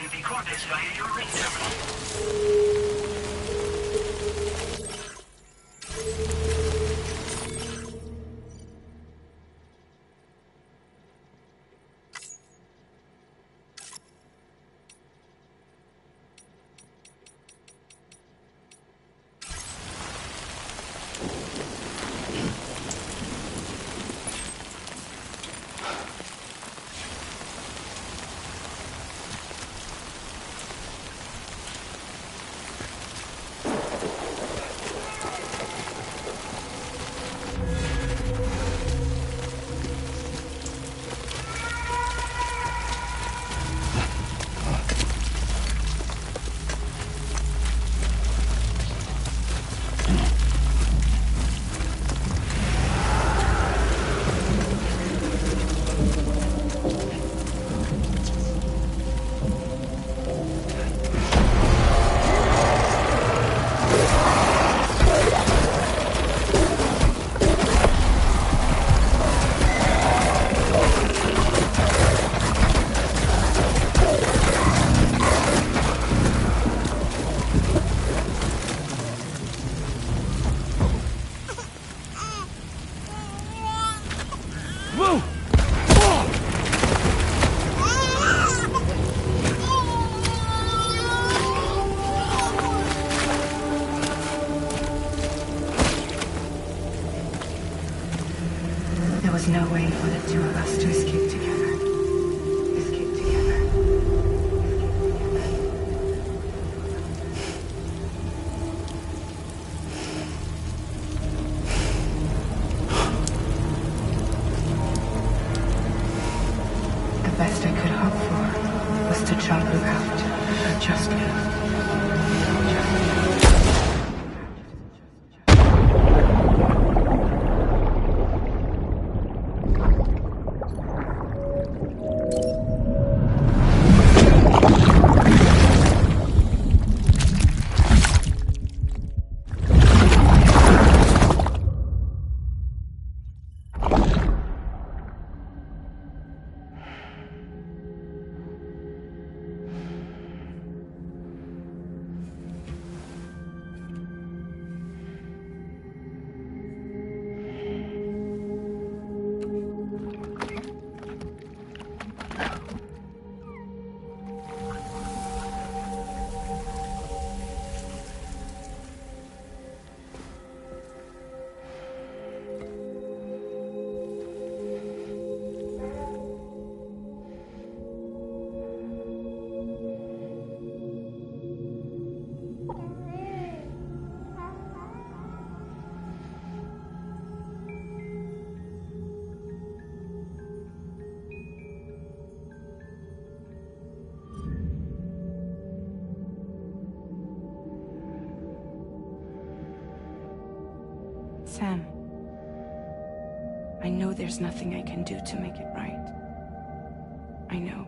can be processed via your ring terminal. There was no way for the two of us to escape together. Escape together. The best I could hope for was to jump you out. Just me. Sam, I know there's nothing I can do to make it right. I know.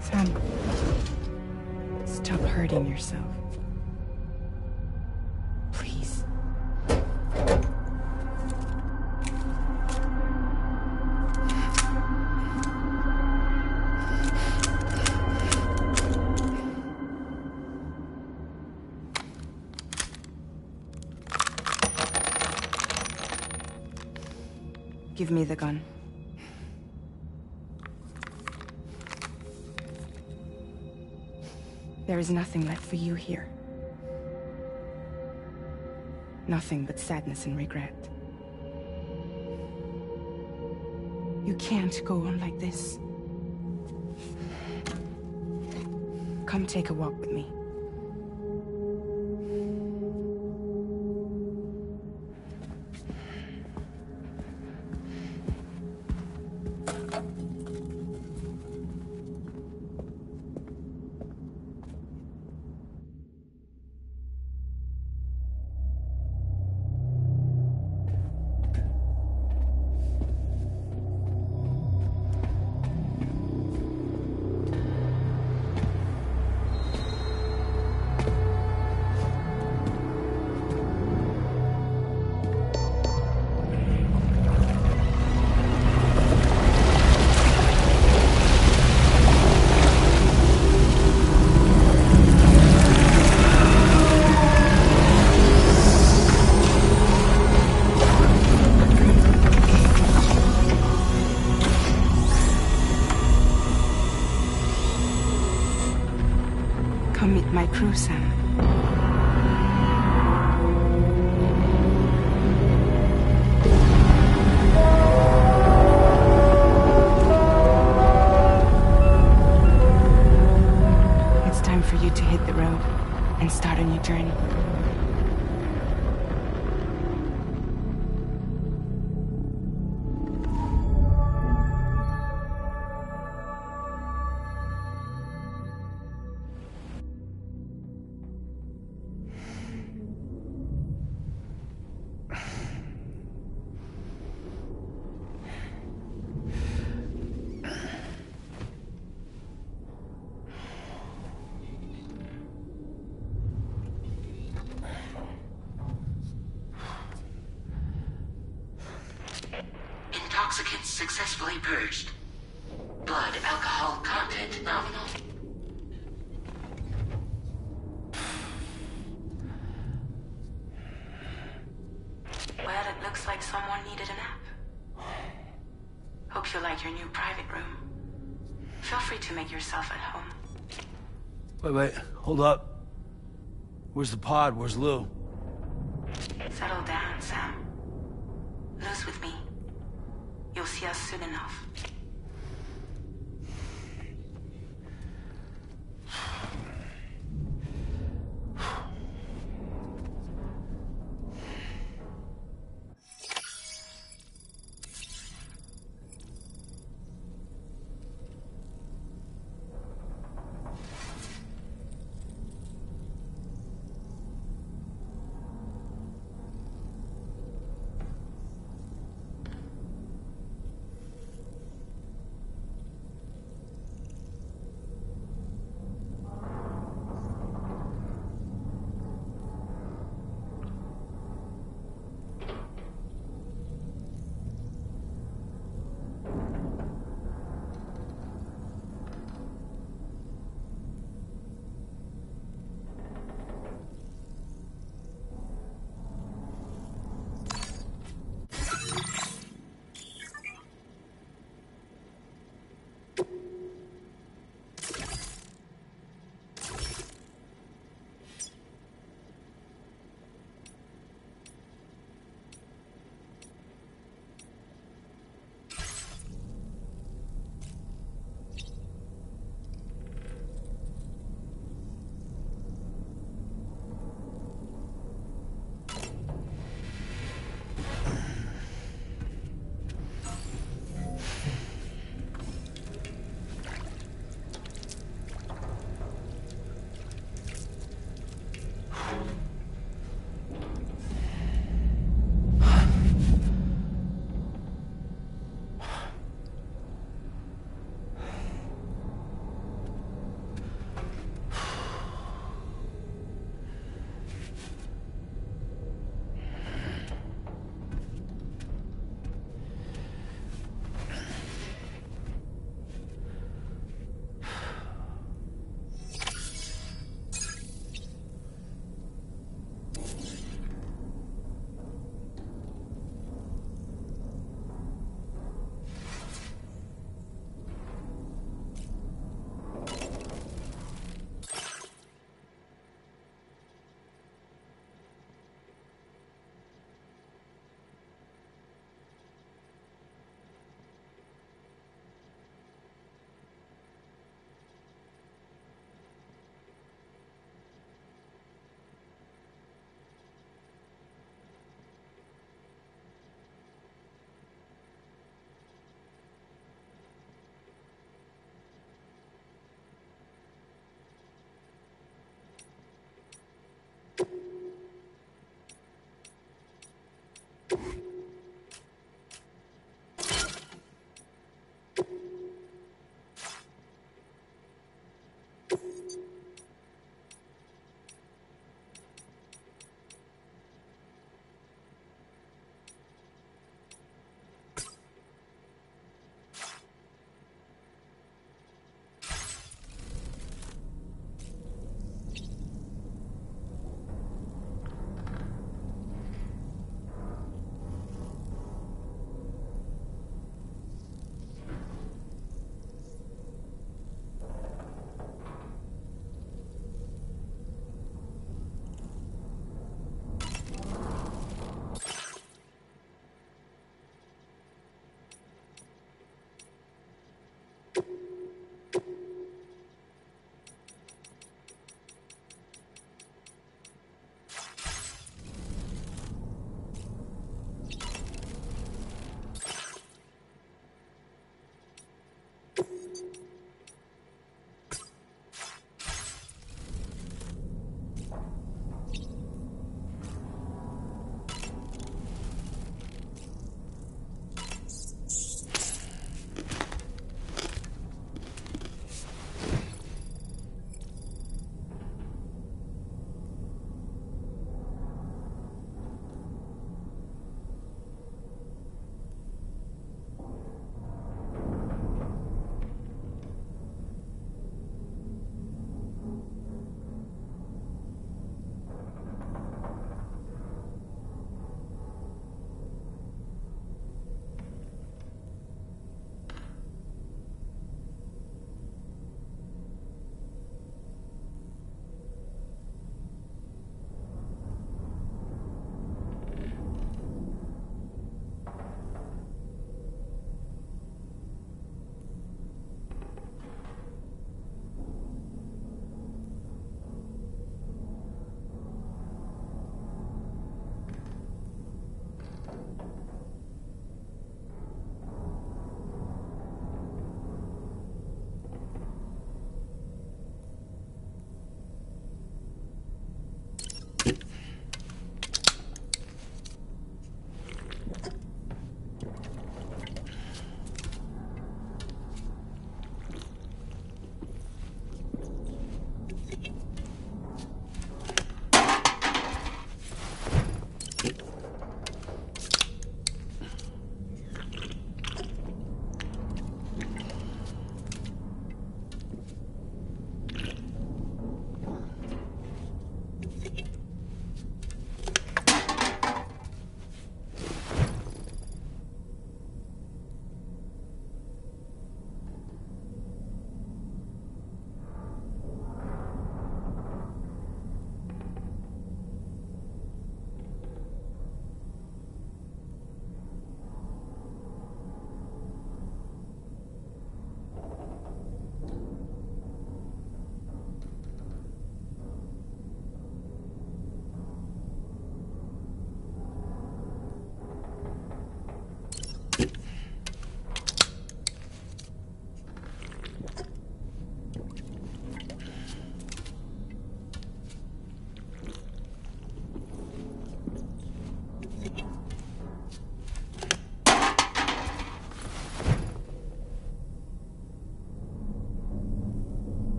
Sam, stop hurting yourself. Please. Give me the gun. There is nothing left for you here. Nothing but sadness and regret. You can't go on like this. Come take a walk with me. Come meet my crew, Sam. It's time for you to hit the road and start a new journey. Intoxicants successfully purged. Blood alcohol content nominal. Well, it looks like someone needed a nap. Hope you like your new private room. Feel free to make yourself at home. Wait, hold up. Where's the pod? Where's Lou? Settle down, Sam. Lou's with me. You'll see us soon enough.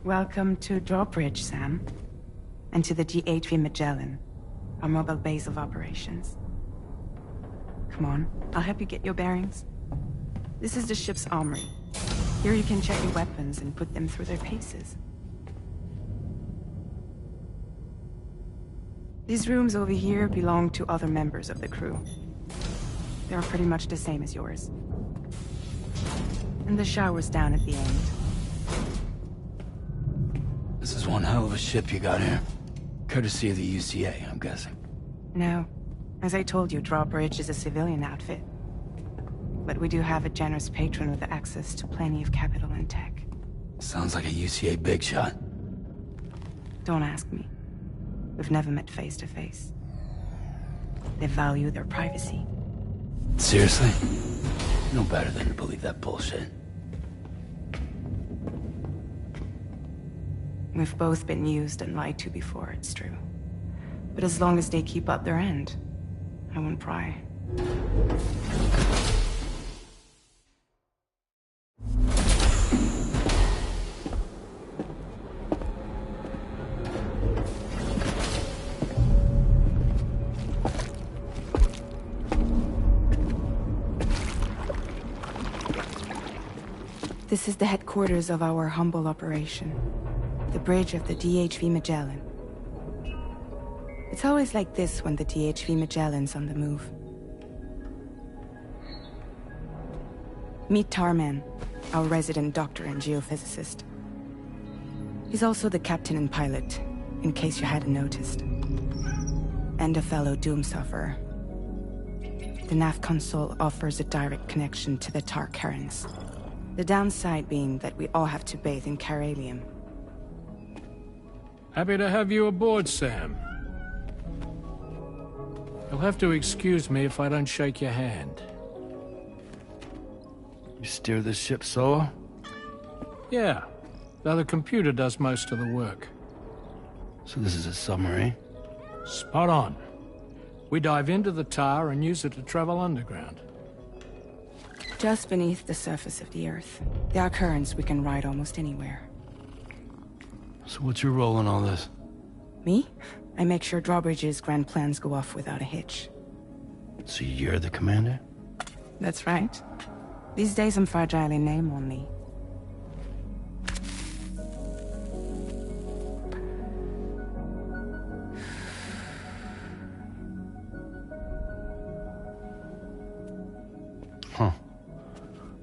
Welcome to Drawbridge, Sam. And to the DHV Magellan, our mobile base of operations. Come on, I'll help you get your bearings. This is the ship's armory. Here you can check your weapons and put them through their paces. These rooms over here belong to other members of the crew. They're pretty much the same as yours. And the shower's down at the end. This is one hell of a ship you got here. Courtesy of the UCA, I'm guessing. No. As I told you, Drawbridge is a civilian outfit. But we do have a generous patron with access to plenty of capital and tech. Sounds like a UCA big shot. Don't ask me. We've never met face to face. They value their privacy. Seriously? No better than to believe that bullshit. We've both been used and lied to before, it's true. But as long as they keep up their end, I won't pry. This is the headquarters of our humble operation. The bridge of the DHV Magellan. It's always like this when the DHV Magellan's on the move. Meet Tarman, our resident doctor and geophysicist. He's also the captain and pilot, in case you hadn't noticed. And a fellow doom sufferer. The nav console offers a direct connection to the Tar currents. The downside being that we all have to bathe in caralium. Happy to have you aboard, Sam. You'll have to excuse me if I don't shake your hand. You steer this ship solo? Yeah, though the computer does most of the work. So this is a submarine? Spot on. We dive into the tar and use it to travel underground. Just beneath the surface of the Earth, there are currents we can ride almost anywhere. So what's your role in all this? Me? I make sure Drawbridge's grand plans go off without a hitch. So you're the commander? That's right. These days I'm fragile in name only. Huh.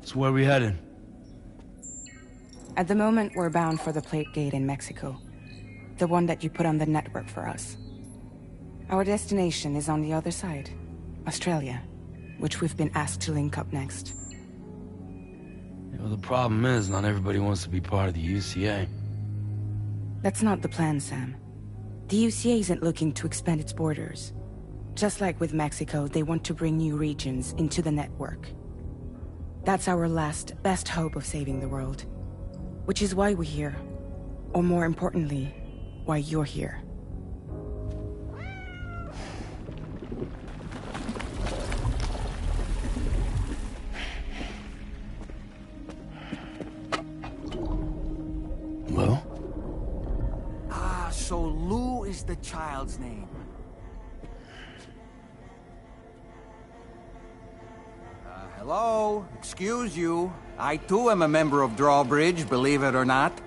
So where are we headed? At the moment, we're bound for the Plate Gate in Mexico. The one that you put on the network for us. Our destination is on the other side, Australia, which we've been asked to link up next. You know, the problem is, not everybody wants to be part of the UCA. That's not the plan, Sam. The UCA isn't looking to expand its borders. Just like with Mexico, they want to bring new regions into the network. That's our last, best hope of saving the world. Which is why we're here. Or more importantly, why you're here. Well? Ah, so Lou is the child's name. Hello? Excuse you. I too am a member of Drawbridge, believe it or not.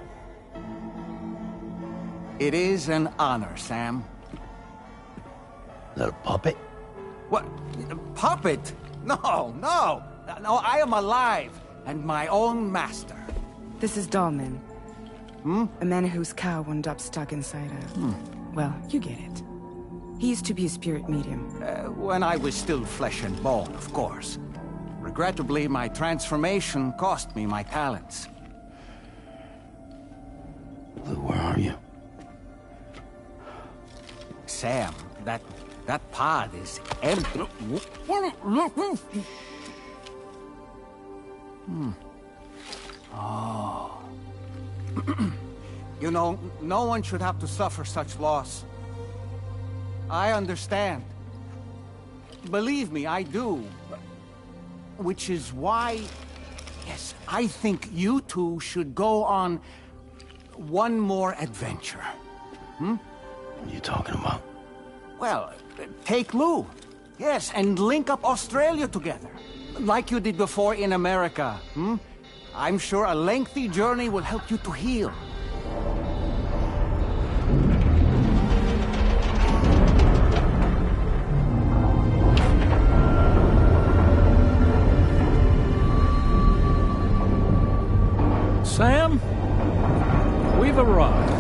It is an honor, Sam. Is that a puppet? What? A puppet? No, no! No, I am alive, and my own master. This is Dahlman. A man whose cow wound up stuck inside a... Well, you get it. He used to be a spirit medium. When I was still flesh and bone, of course. Regrettably, my transformation cost me my talents. Lou, where are you? Sam, that pod is empty. Oh. You know, no one should have to suffer such loss. I understand. Believe me, I do. Which is why, yes, I think you two should go on one more adventure. What are you talking about? Well, take Lou. Yes, and link up Australia together. Like you did before in America. I'm sure a lengthy journey will help you to heal. Sam, we've arrived.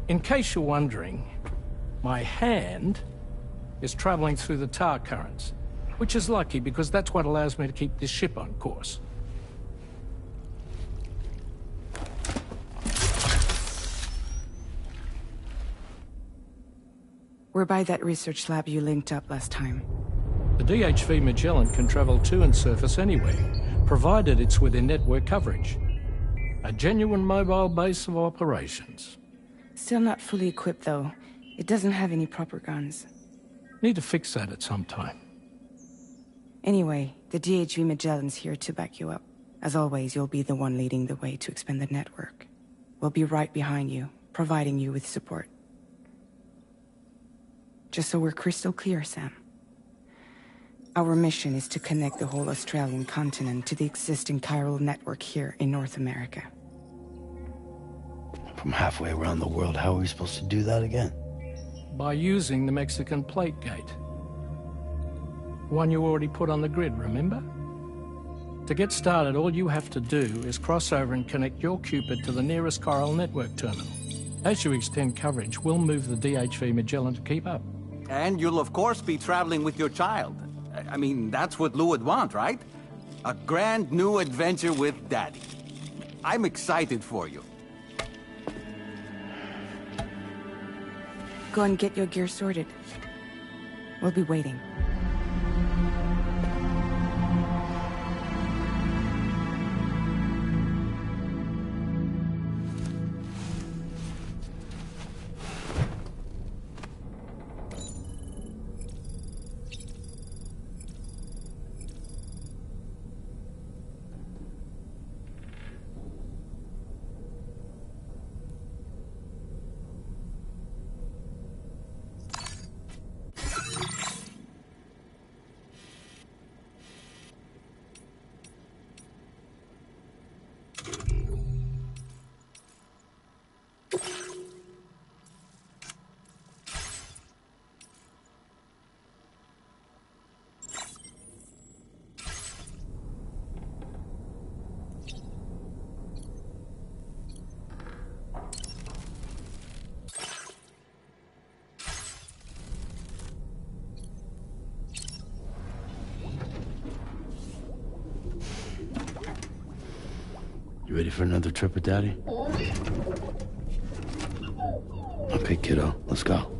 In case you're wondering, my hand is traveling through the tar currents, which is lucky because that's what allows me to keep this ship on course. We're by that research lab you linked up last time. The DHV Magellan can travel to and surface anywhere, provided it's within network coverage. A genuine mobile base of operations. Still not fully equipped, though. It doesn't have any proper guns. Need to fix that at some time. Anyway, the DHV Magellan's here to back you up. As always, you'll be the one leading the way to expand the network. We'll be right behind you, providing you with support. Just so we're crystal clear, Sam. Our mission is to connect the whole Australian continent to the existing chiral network here in North America. From halfway around the world, how are we supposed to do that again? By using the Mexican plate gate. One you already put on the grid, remember? To get started, all you have to do is cross over and connect your Cupid to the nearest chiral network terminal. As you extend coverage, we'll move the DHV Magellan to keep up. And you'll of course be traveling with your child. I mean, that's what Lou would want, right? A grand new adventure with Daddy. I'm excited for you. Go and get your gear sorted. We'll be waiting. You ready for another trip with Daddy? Okay, kiddo, let's go.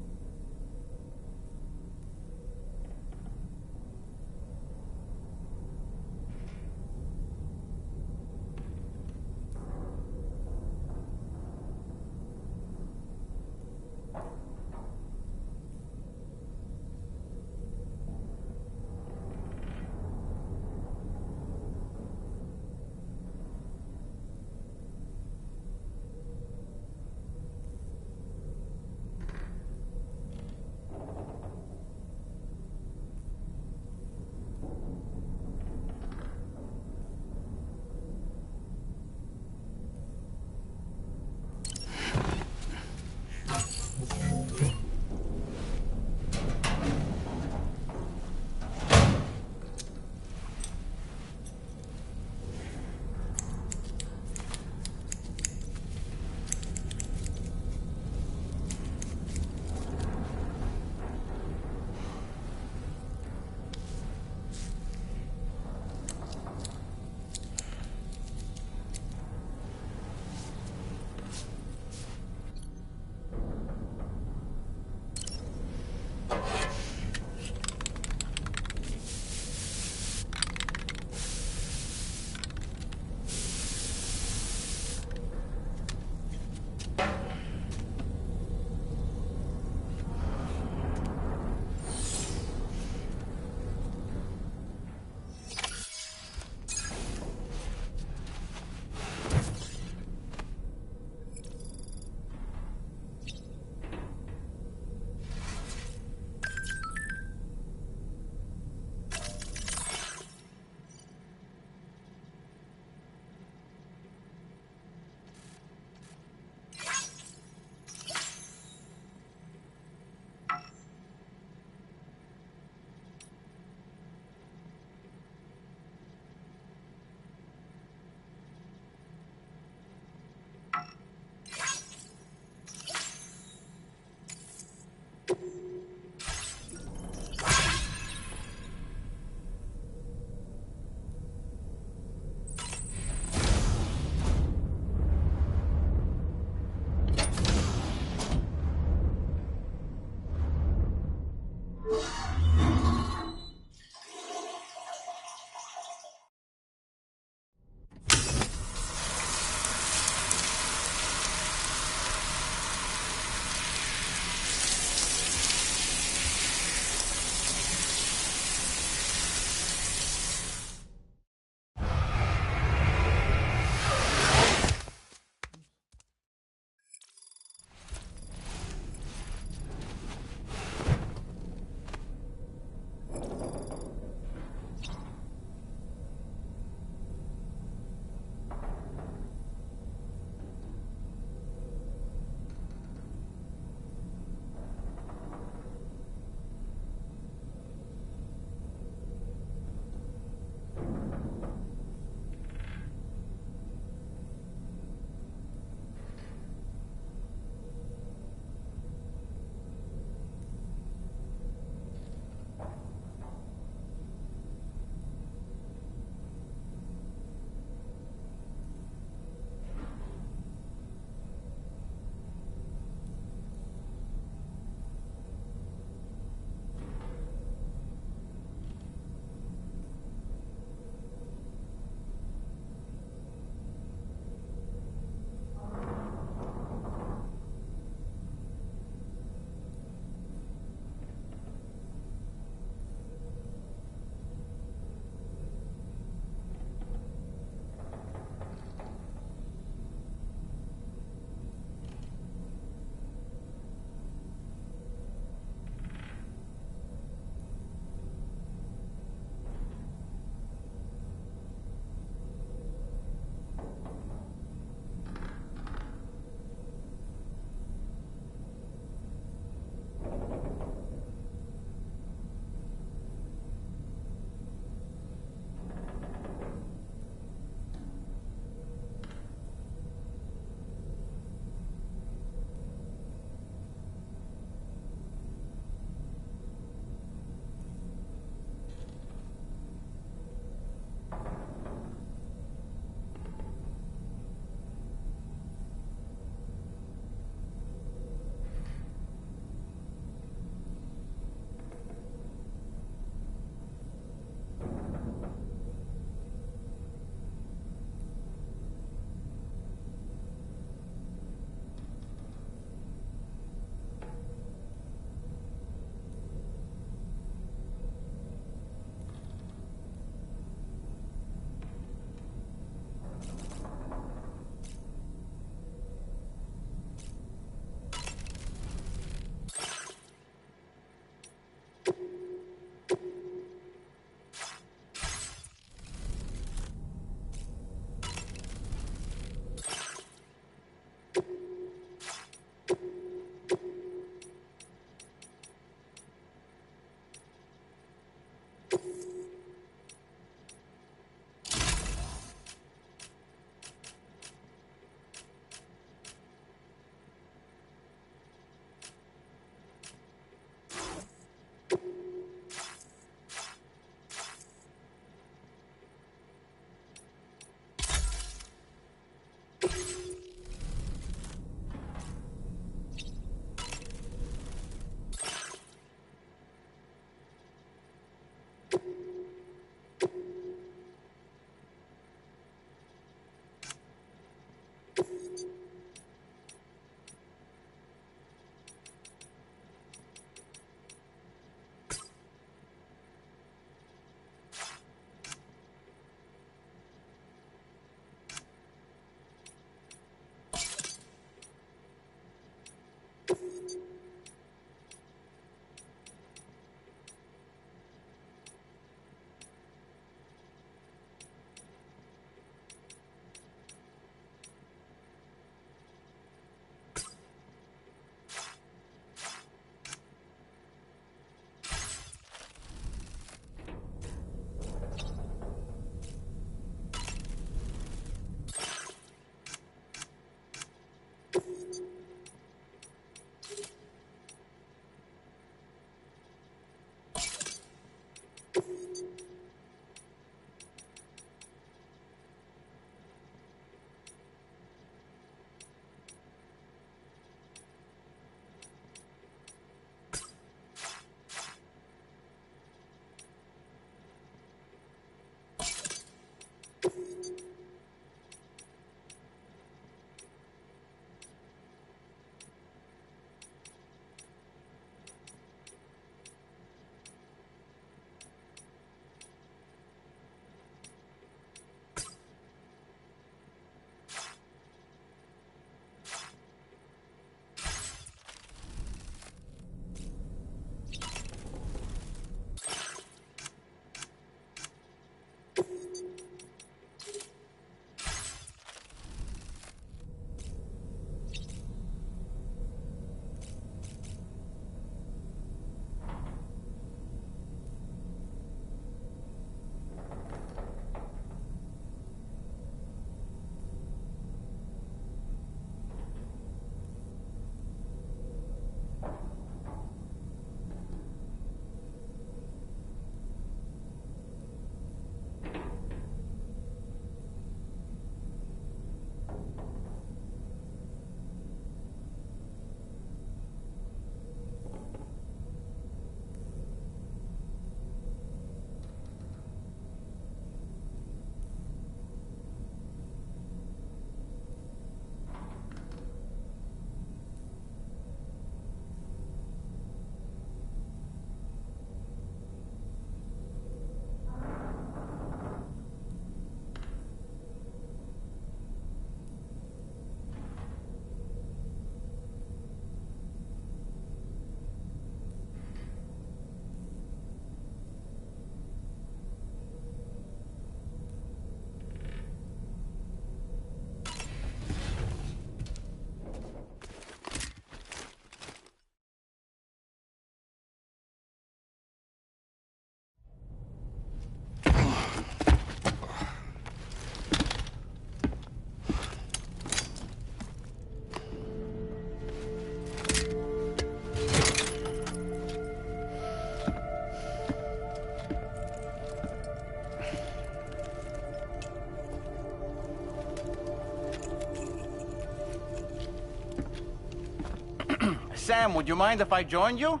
Sam, would you mind if I joined you?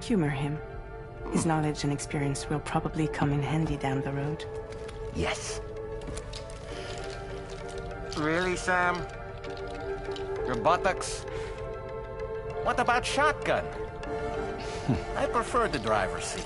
Humor him. His knowledge and experience will probably come in handy down the road. Yes. Really, Sam? Your buttocks? What about shotgun? I prefer the driver's seat.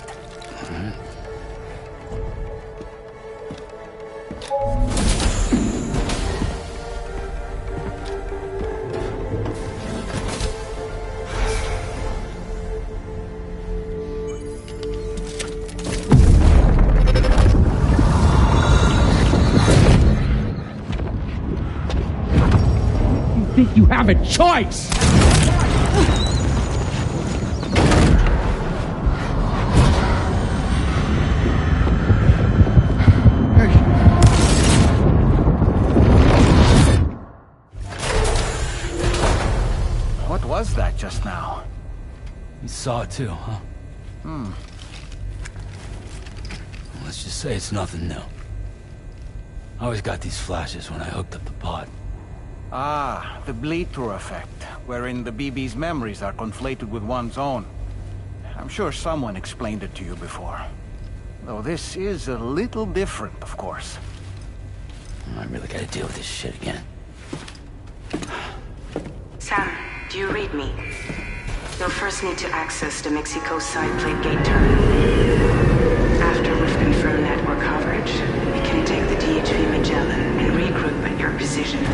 Think you have a choice? What was that just now? You saw it too, huh? Let's just say it's nothing new. I always got these flashes when I hooked up the pod. Ah, the bleed-through effect, wherein the BB's memories are conflated with one's own. I'm sure someone explained it to you before. Though this is a little different, of course. I really gotta deal with this shit again. Sam, do you read me? You'll first need to access the Mexico side plate gate terminal. After we've confirmed network coverage, we can take the DHV Magellan and regroup at your position.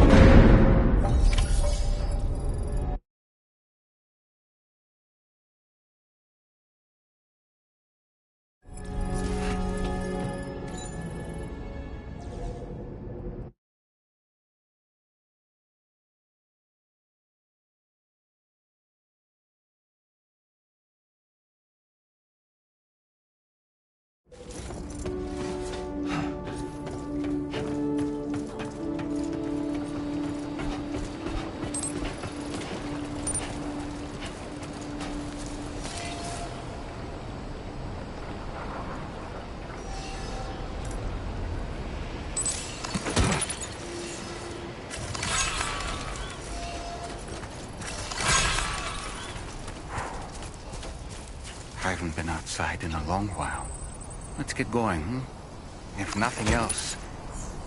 I haven't been outside in a long while. Let's get going, hmm? If nothing else,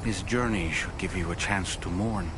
this journey should give you a chance to mourn.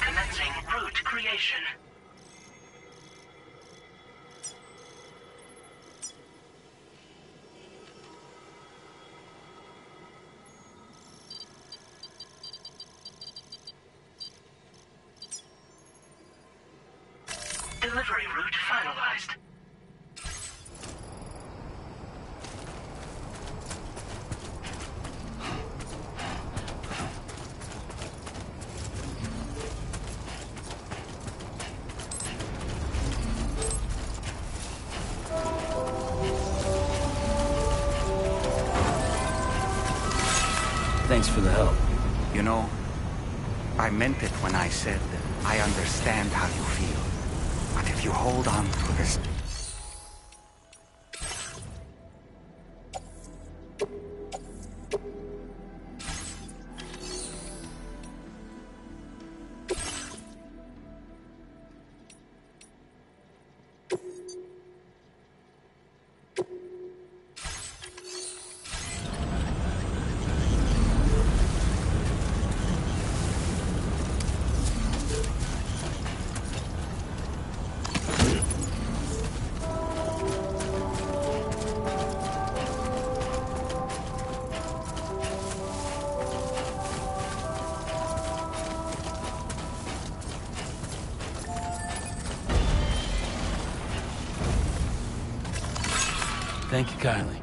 Commencing route creation. Delivery route finalized. Thanks for the help. You know, I meant it when I said I understand how you feel. But if you hold on to this... Thank you kindly.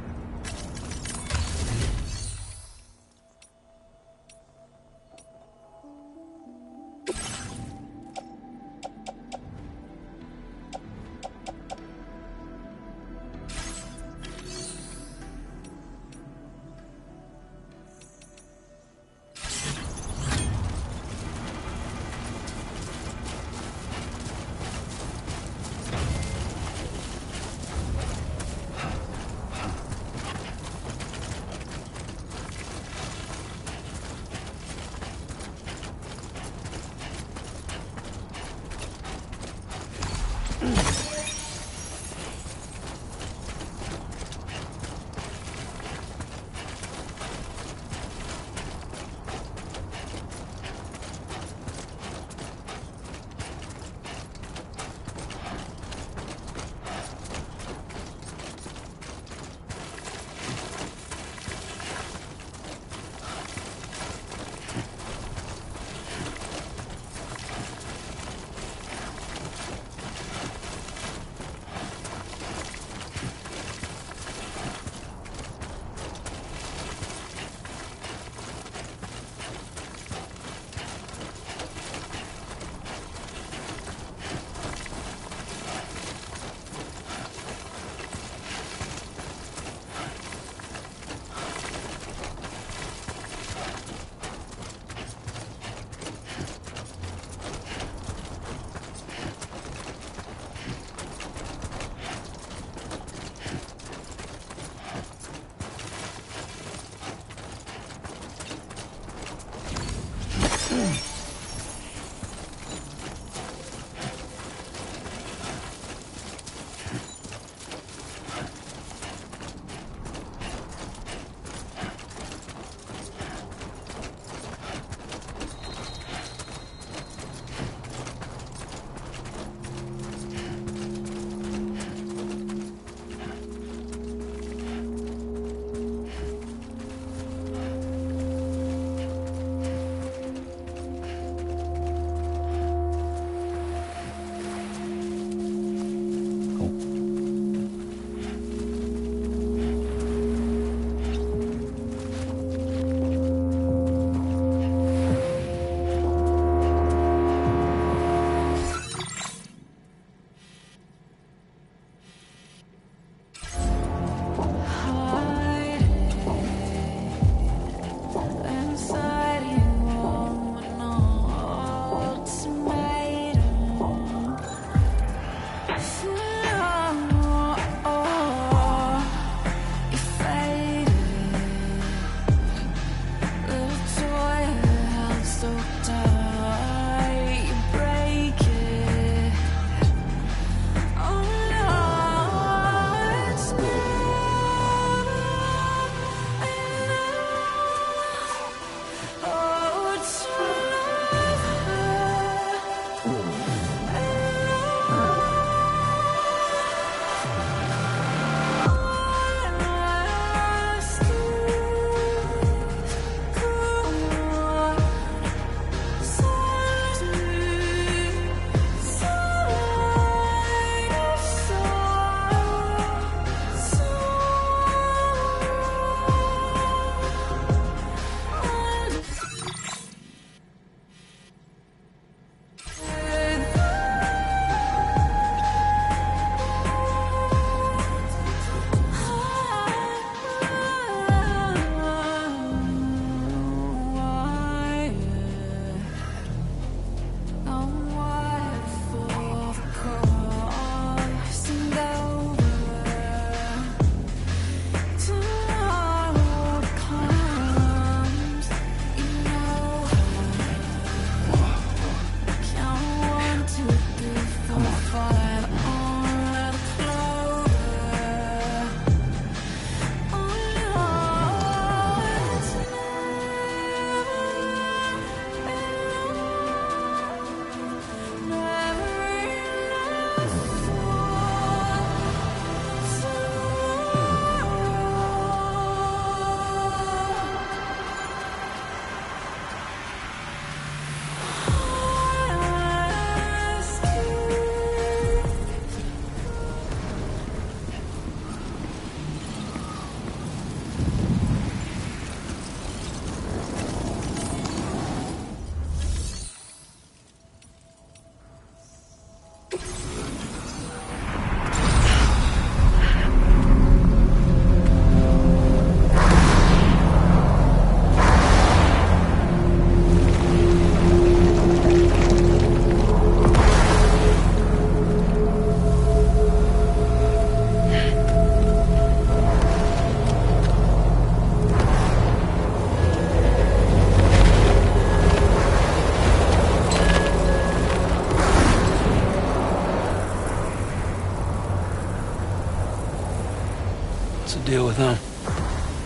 What's the deal with them?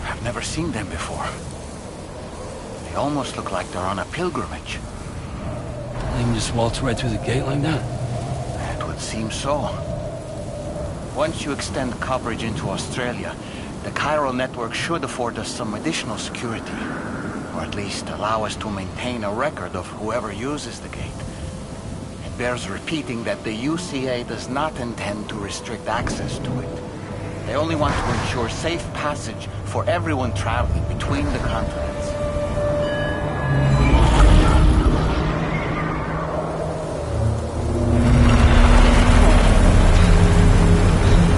I've never seen them before. They almost look like they're on a pilgrimage. They can just waltz right through the gate like that? It would seem so. Once you extend coverage into Australia, the chiral network should afford us some additional security. Or at least allow us to maintain a record of whoever uses the gate. It bears repeating that the UCA does not intend to restrict access to it. They only want to ensure safe passage for everyone traveling between the continents.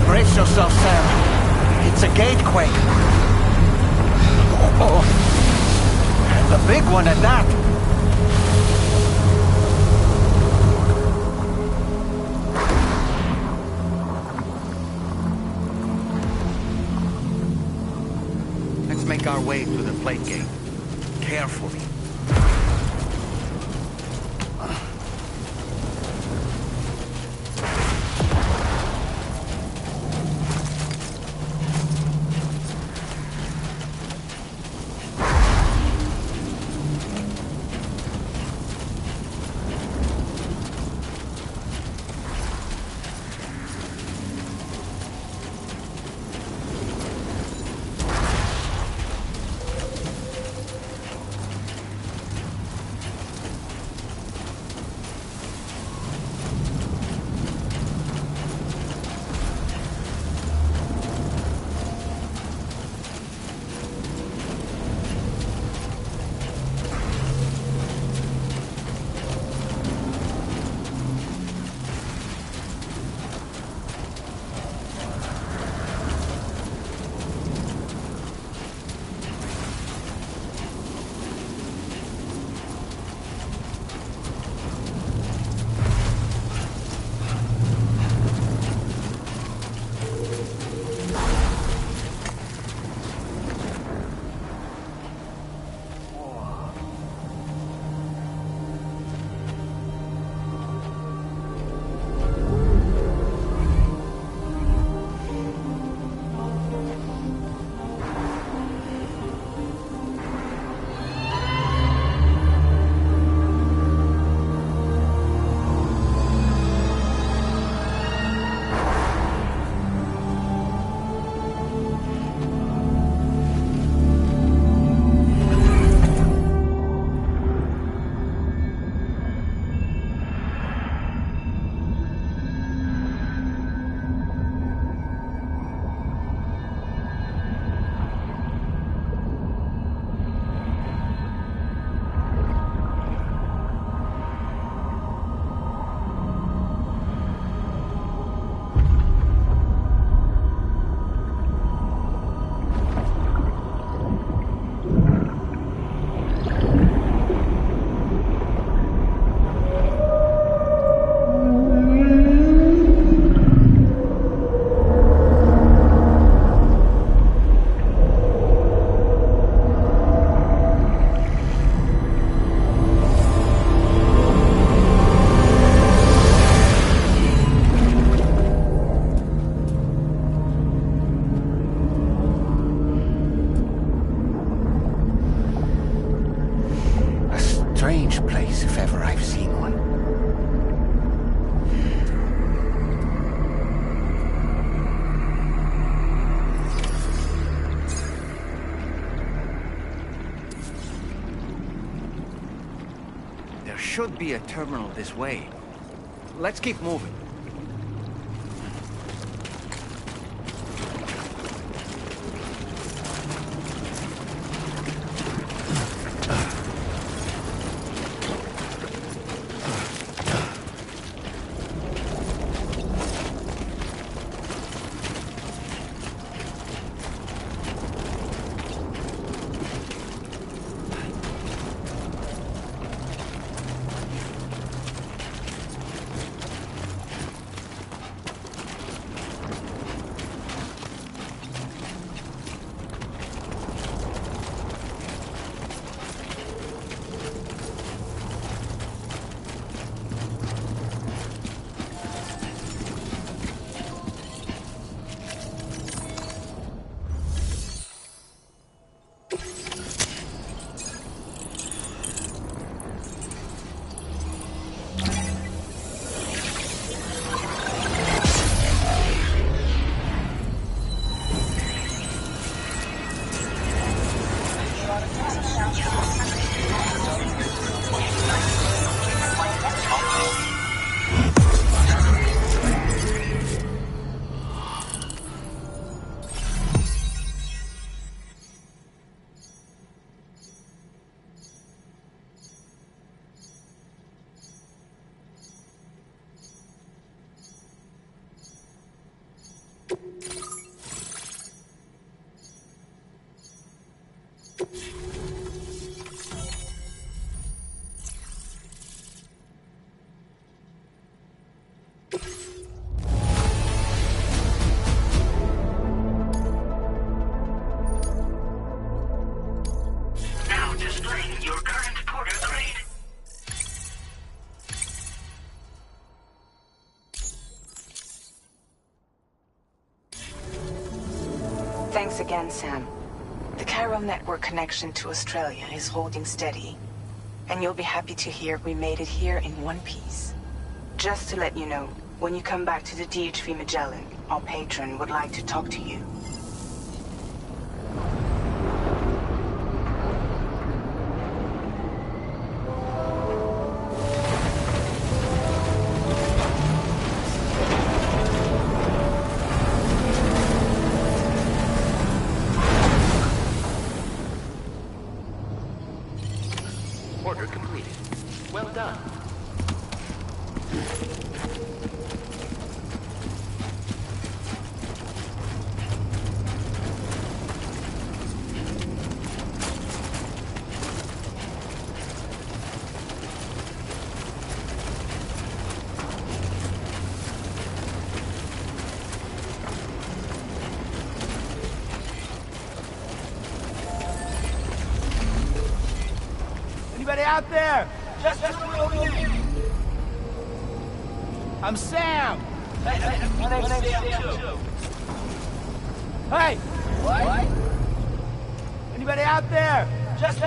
Brace yourself, Sam. It's a gatequake. Oh. The big one at that! Let's make our way to the plate gate. Carefully. Strange place, if ever I've seen one. There should be a terminal this way. Let's keep moving. Thanks again, Sam. The Chiral network connection to Australia is holding steady, and you'll be happy to hear we made it here in one piece. Just to let you know, when you come back to the DHV Magellan, our patron would like to talk to you. Order completed. Well done. Anybody out there? Just I'm Sam. My name's Sam too. Hey! What? Anybody out there? Just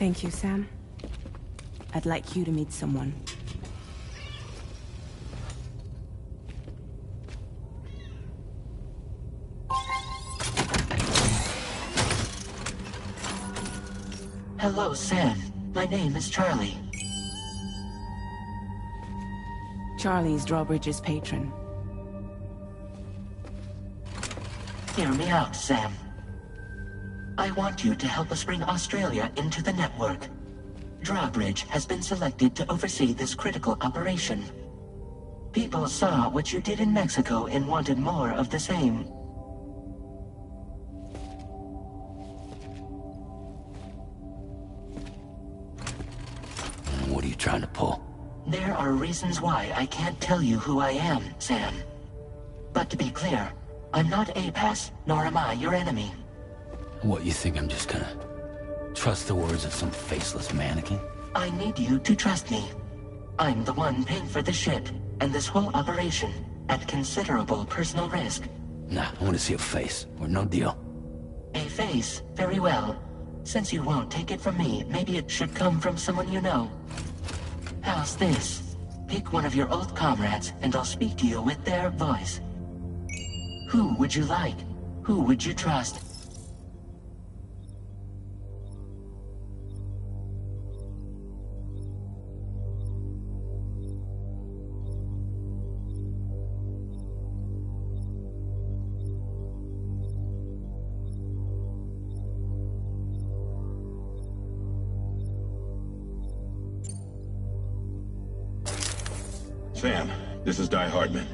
Thank you, Sam. I'd like you to meet someone. Hello, Sam. My name is Charlie. Charlie's Drawbridge's patron. Hear me out, Sam. I want you to help us bring Australia into the network. Drawbridge has been selected to oversee this critical operation. People saw what you did in Mexico and wanted more of the same. What are you trying to pull? There are reasons why I can't tell you who I am, Sam. But to be clear, I'm not APAS, nor am I your enemy. What, you think I'm just gonna trust the words of some faceless mannequin? I need you to trust me. I'm the one paying for the ship and this whole operation at considerable personal risk. Nah, I want to see a face, or no deal. A face? Very well. Since you won't take it from me, maybe it should come from someone you know. How's this? Pick one of your old comrades, and I'll speak to you with their voice. Who would you like? Who would you trust? Sam, this is Di Hardman.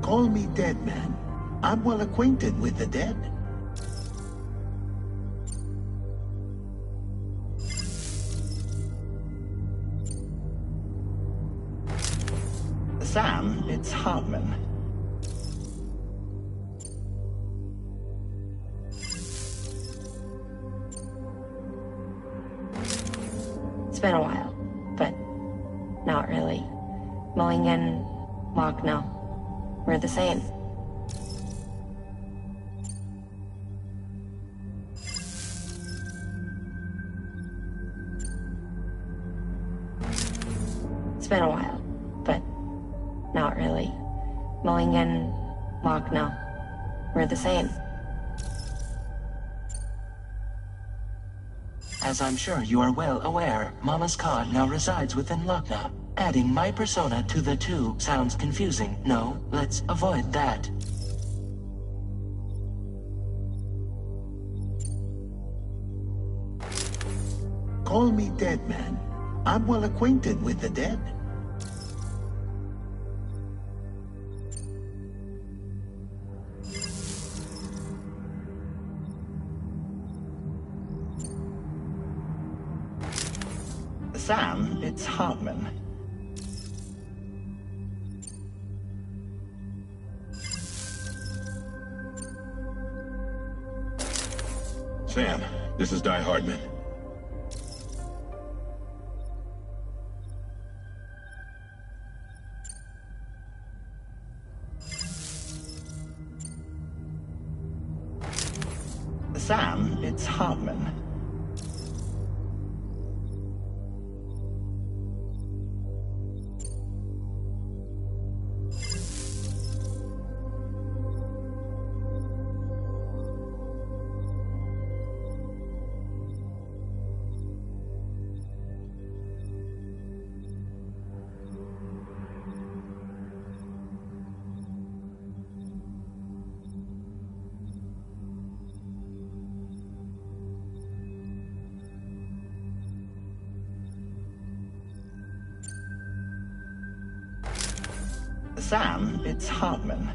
Call me Dead Man. I'm well acquainted with the dead. Sam, it's Hardman. It's been a while, but not really. Mulligan, Lochno, we're the same. It's been a while, but not really. Mulligan, Lochno, we're the same. As I'm sure you are well aware, Mama's Khan now resides within Lochna. Adding my persona to the two sounds confusing. No, let's avoid that. Call me dead man. I'm well acquainted with the dead. Sam, it's Hartman. Sam, this is Die Hardman. Sam, it's Hartman. Sam, it's Hartman.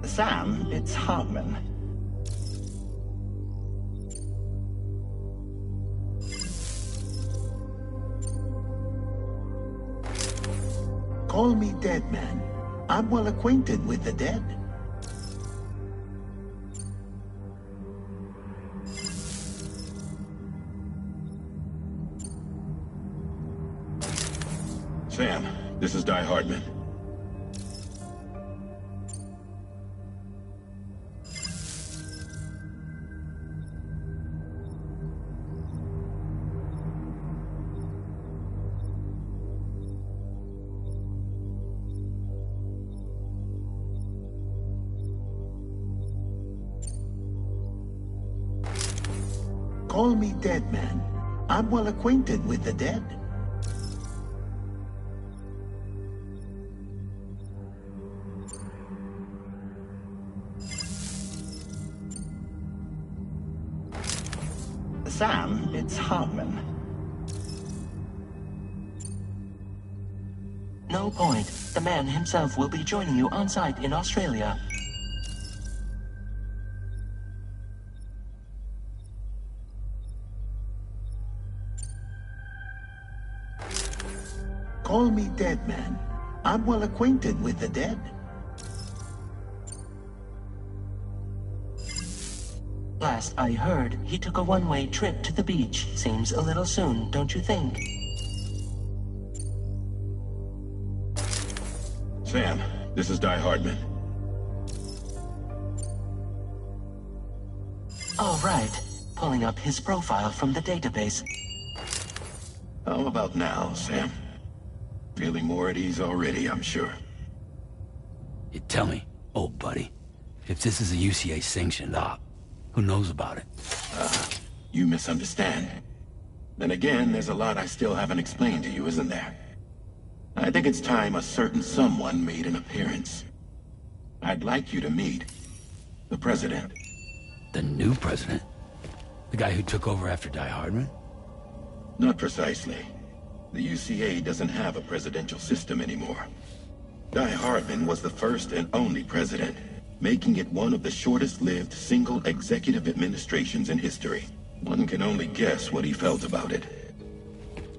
Sam, it's Hartman. Call me dead man. I'm well acquainted with the dead. Sam, this is Di Hardman. Call me dead man. I'm well acquainted with the dead. Sam, it's Hardman. No point. The man himself will be joining you on site in Australia. Call me dead man. I'm well acquainted with the dead. Last I heard, he took a one-way trip to the beach. Seems a little soon, don't you think? Sam, this is Di Hardman. All right. Pulling up his profile from the database. How about now, Sam? Feeling more at ease already, I'm sure. You tell me, old buddy, if this is a UCA-sanctioned op, who knows about it? You misunderstand. Then again, there's a lot I still haven't explained to you, isn't there? I think it's time a certain someone made an appearance. I'd like you to meet the President. The new president? The guy who took over after Di Hardman? Not precisely. The UCA doesn't have a presidential system anymore. Di Hardman was the first and only president, making it one of the shortest-lived single executive administrations in history. One can only guess what he felt about it.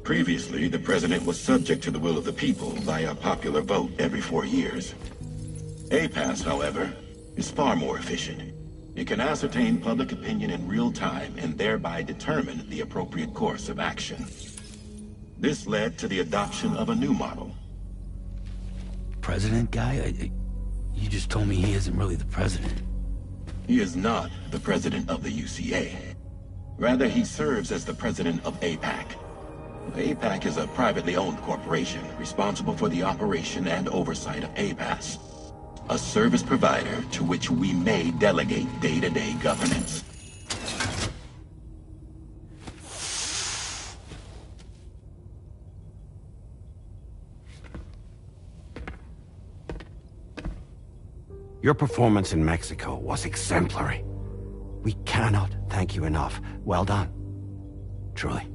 Previously, the president was subject to the will of the people via popular vote every 4 years. APAS, however, is far more efficient. It can ascertain public opinion in real time and thereby determine the appropriate course of action. This led to the adoption of a new model. President guy? You just told me he isn't really the president. He is not the president of the UCA. Rather, he serves as the president of APAC. APAC is a privately owned corporation responsible for the operation and oversight of APAS, a service provider to which we may delegate day-to-day governance. Your performance in Mexico was exemplary. We cannot thank you enough. Well done. Truly.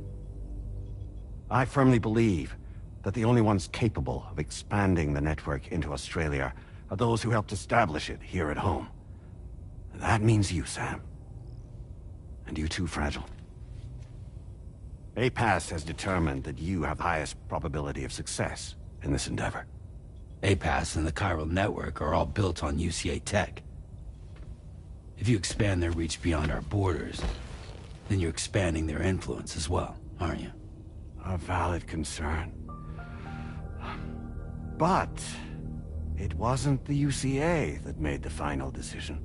I firmly believe that the only ones capable of expanding the network into Australia are those who helped establish it here at home. That means you, Sam. And you too, Fragile. APAS has determined that you have the highest probability of success in this endeavor. APAS and the chiral network are all built on UCA tech. If you expand their reach beyond our borders, then you're expanding their influence as well, aren't you? A valid concern. But it wasn't the UCA that made the final decision.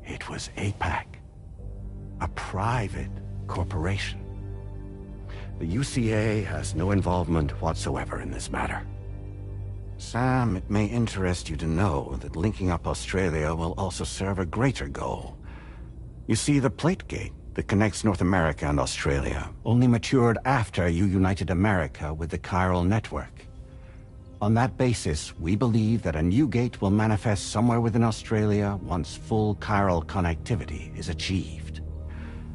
It was APAC, a private corporation. The UCA has no involvement whatsoever in this matter. Sam, it may interest you to know that linking up Australia will also serve a greater goal. You see, the plate gate that connects North America and Australia only matured after you united America with the chiral network. On that basis, we believe that a new gate will manifest somewhere within Australia once full chiral connectivity is achieved.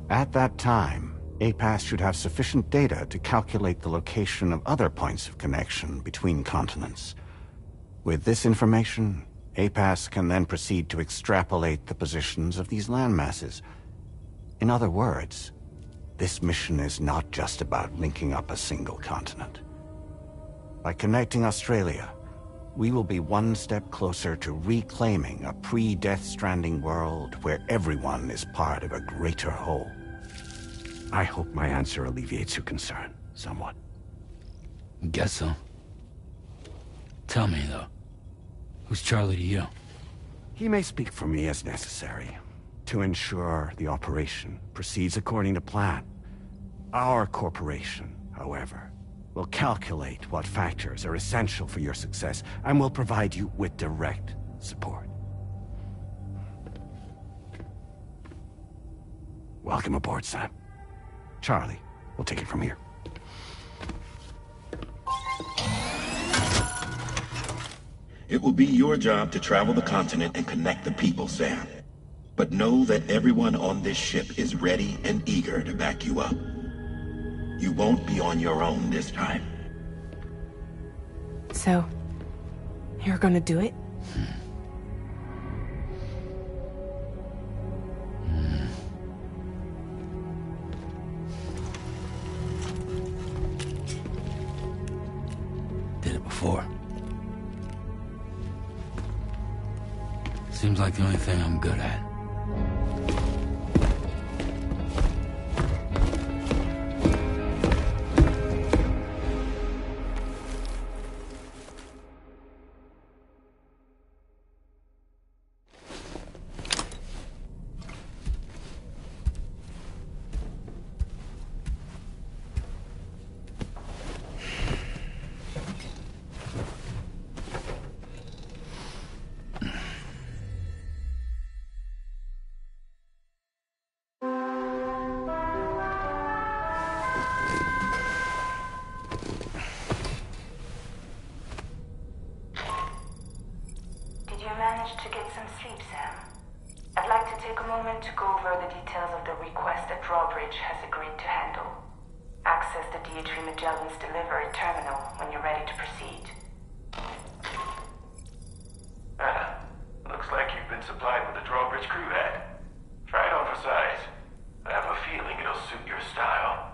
At that time, APAS should have sufficient data to calculate the location of other points of connection between continents. With this information, APAS can then proceed to extrapolate the positions of these landmasses. In other words, this mission is not just about linking up a single continent. By connecting Australia, we will be one step closer to reclaiming a pre-Death Stranding world where everyone is part of a greater whole. I hope my answer alleviates your concern somewhat. Guess so. Tell me, though, who's Charlie to you? He may speak for me as necessary, to ensure the operation proceeds according to plan. Our corporation, however, will calculate what factors are essential for your success, and will provide you with direct support. Welcome aboard, Sam. Charlie, we'll take it from here. It will be your job to travel the continent and connect the people, Sam. But know that everyone on this ship is ready and eager to back you up. You won't be on your own this time. So, you're gonna do it? Did it before. Seems like the only thing I'm good at. To get some sleep, Sam. I'd like to take a moment to go over the details of the request that Drawbridge has agreed to handle. Access the DHV Magellan's delivery terminal when you're ready to proceed. Looks like you've been supplied with a Drawbridge crew head. Try it on for size. I have a feeling it'll suit your style.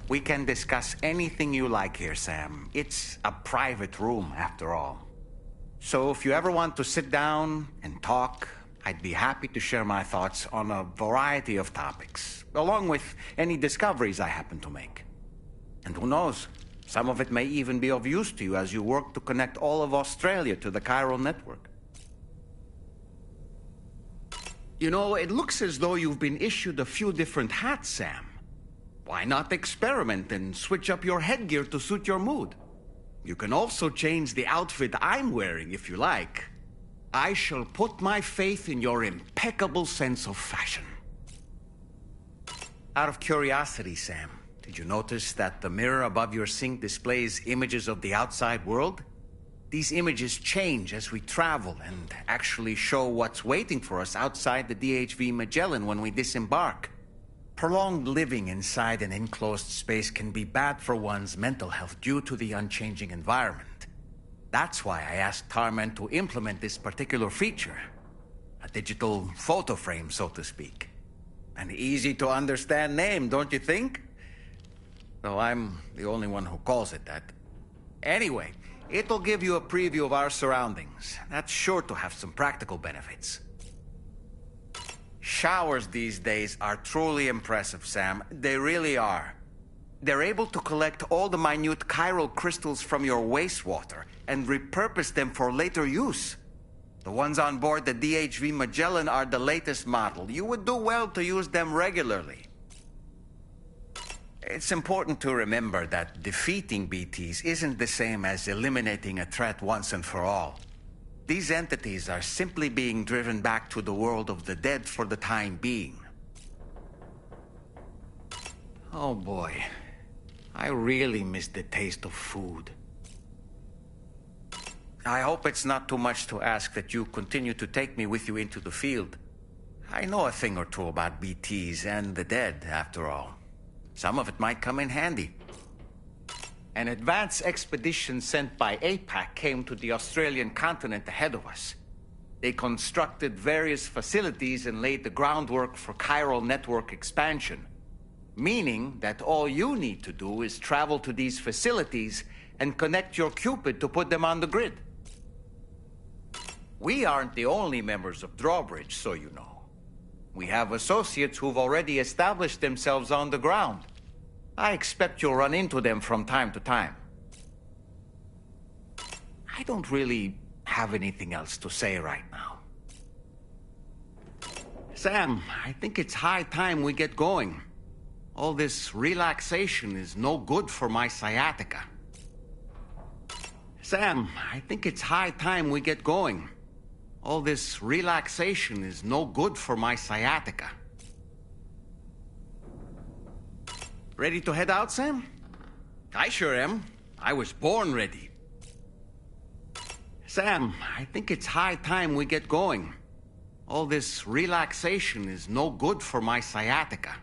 We can discuss anything you like here, Sam. It's a private room, after all. So if you ever want to sit down and talk, I'd be happy to share my thoughts on a variety of topics, along with any discoveries I happen to make. And who knows, some of it may even be of use to you as you work to connect all of Australia to the chiral network. You know, it looks as though you've been issued a few different hats, Sam. Why not experiment and switch up your headgear to suit your mood? You can also change the outfit I'm wearing if you like. I shall put my faith in your impeccable sense of fashion. Out of curiosity, Sam, did you notice that the mirror above your sink displays images of the outside world? These images change as we travel and actually show what's waiting for us outside the DHV Magellan when we disembark. Prolonged living inside an enclosed space can be bad for one's mental health due to the unchanging environment. That's why I asked Tarman to implement this particular feature. A digital photo frame, so to speak. An easy-to-understand name, don't you think? Though I'm the only one who calls it that. Anyway, it'll give you a preview of our surroundings. That's sure to have some practical benefits. Showers these days are truly impressive, Sam. They really are. They're able to collect all the minute chiral crystals from your wastewater and repurpose them for later use. The ones on board the DHV Magellan are the latest model. You would do well to use them regularly. It's important to remember that defeating BTs isn't the same as eliminating a threat once and for all. These entities are simply being driven back to the world of the dead for the time being. Oh boy, I really miss the taste of food. I hope it's not too much to ask that you continue to take me with you into the field. I know a thing or two about BTs and the dead, after all. Some of it might come in handy. An advance expedition sent by APAC came to the Australian continent ahead of us. They constructed various facilities and laid the groundwork for chiral network expansion. Meaning that all you need to do is travel to these facilities and connect your Cupid to put them on the grid. We aren't the only members of Drawbridge, so you know. We have associates who've already established themselves on the ground. I expect you'll run into them from time to time. I don't really have anything else to say right now. Sam, I think it's high time we get going. All this relaxation is no good for my sciatica. Sam, I think it's high time we get going. All this relaxation is no good for my sciatica. Ready to head out, Sam? I sure am. I was born ready. Sam, I think it's high time we get going. All this relaxation is no good for my sciatica.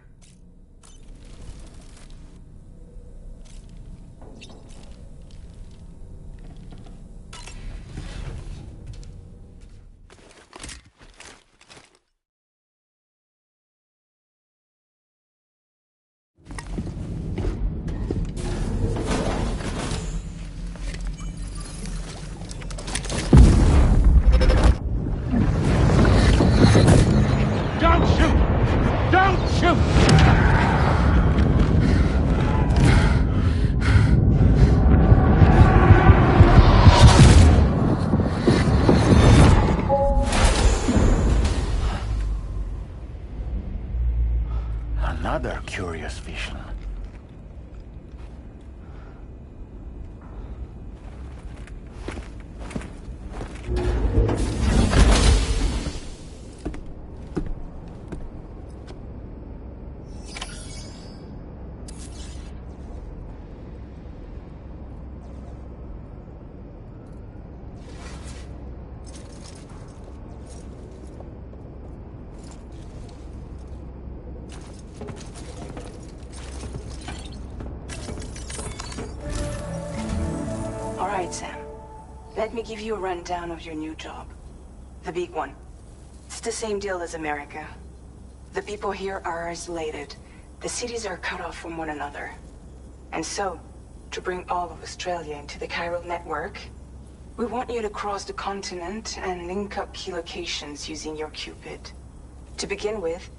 Another curious vision. Sam, let me give you a rundown of your new job. The big one. It's the same deal as America. The people here are isolated. The cities are cut off from one another. And so, to bring all of Australia into the chiral network, we want you to cross the continent and link up key locations using your Cupid. To begin with,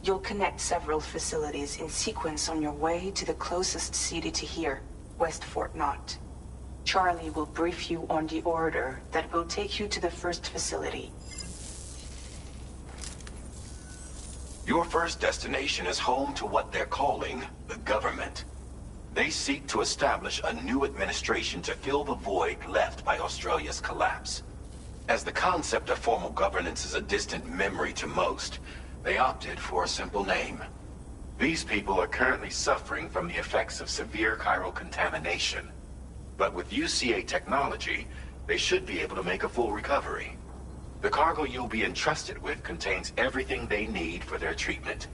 you'll connect several facilities in sequence on your way to the closest city to here, West Fort Knott. Charlie will brief you on the order that will take you to the first facility. Your first destination is home to what they're calling the government. They seek to establish a new administration to fill the void left by Australia's collapse. As the concept of formal governance is a distant memory to most, they opted for a simple name. These people are currently suffering from the effects of severe chiral contamination. But with UCA technology, they should be able to make a full recovery. The cargo you'll be entrusted with contains everything they need for their treatment.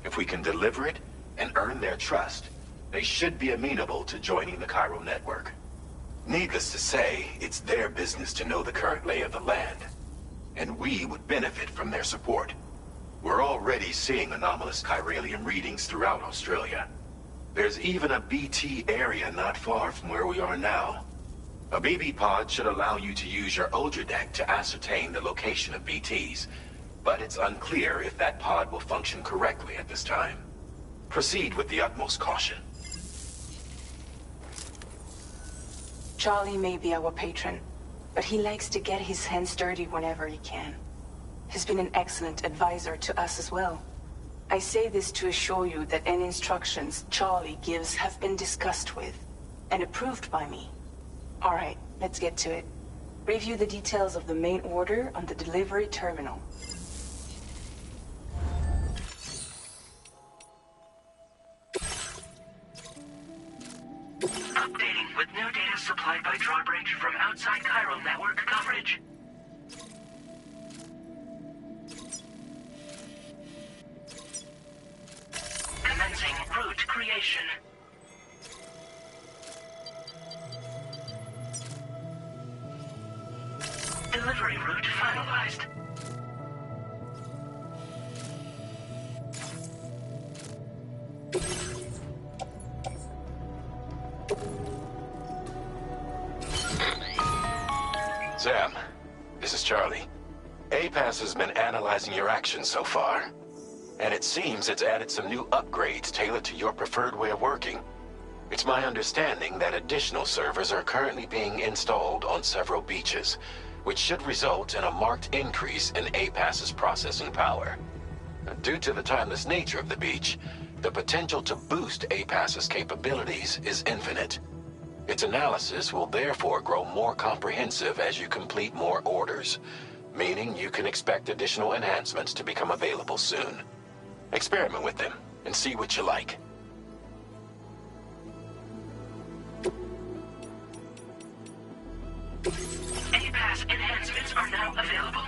If we can deliver it and earn their trust, they should be amenable to joining the chiral network. Needless to say, it's their business to know the current lay of the land, and we would benefit from their support. We're already seeing anomalous chiralium readings throughout Australia. There's even a BT area not far from where we are now. A BB pod should allow you to use your Ultra deck to ascertain the location of BTs, but it's unclear if that pod will function correctly at this time. Proceed with the utmost caution. Charlie may be our patron, but he likes to get his hands dirty whenever he can. He's been an excellent advisor to us as well. I say this to assure you that any instructions Charlie gives have been discussed with and approved by me. All right, let's get to it. Review the details of the main order on the delivery terminal. Updating with new data supplied by Drawbridge from outside chiral network coverage. Commencing route creation. Delivery route finalized. Sam, this is Charlie. APAS has been analyzing your actions so far, and it seems it's added some new upgrades tailored to your preferred way of working. It's my understanding that additional servers are currently being installed on several beaches, which should result in a marked increase in APAS's processing power. Due to the timeless nature of the beach, the potential to boost APAS's capabilities is infinite. Its analysis will therefore grow more comprehensive as you complete more orders, meaning you can expect additional enhancements to become available soon. Experiment with them and see what you like. APAS enhancements are now available.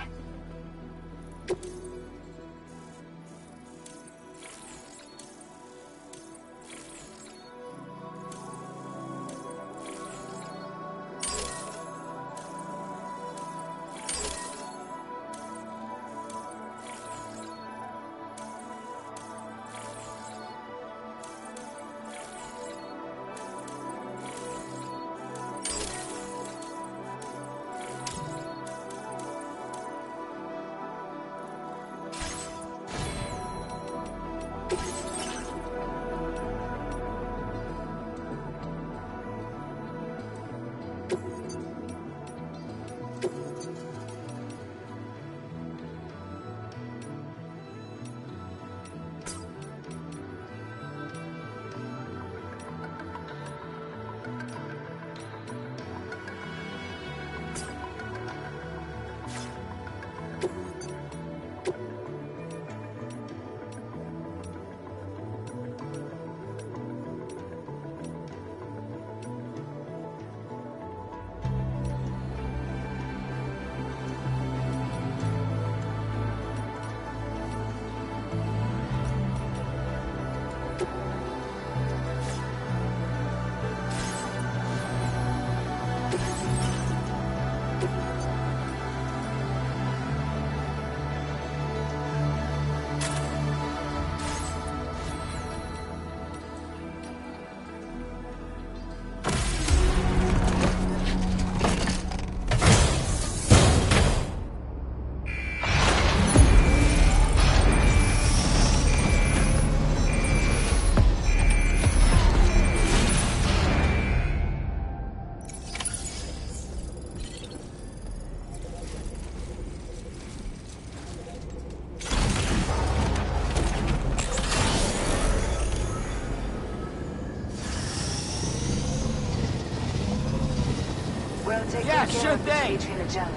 We'll take Yeah, good care sure of this thing. between Magellan.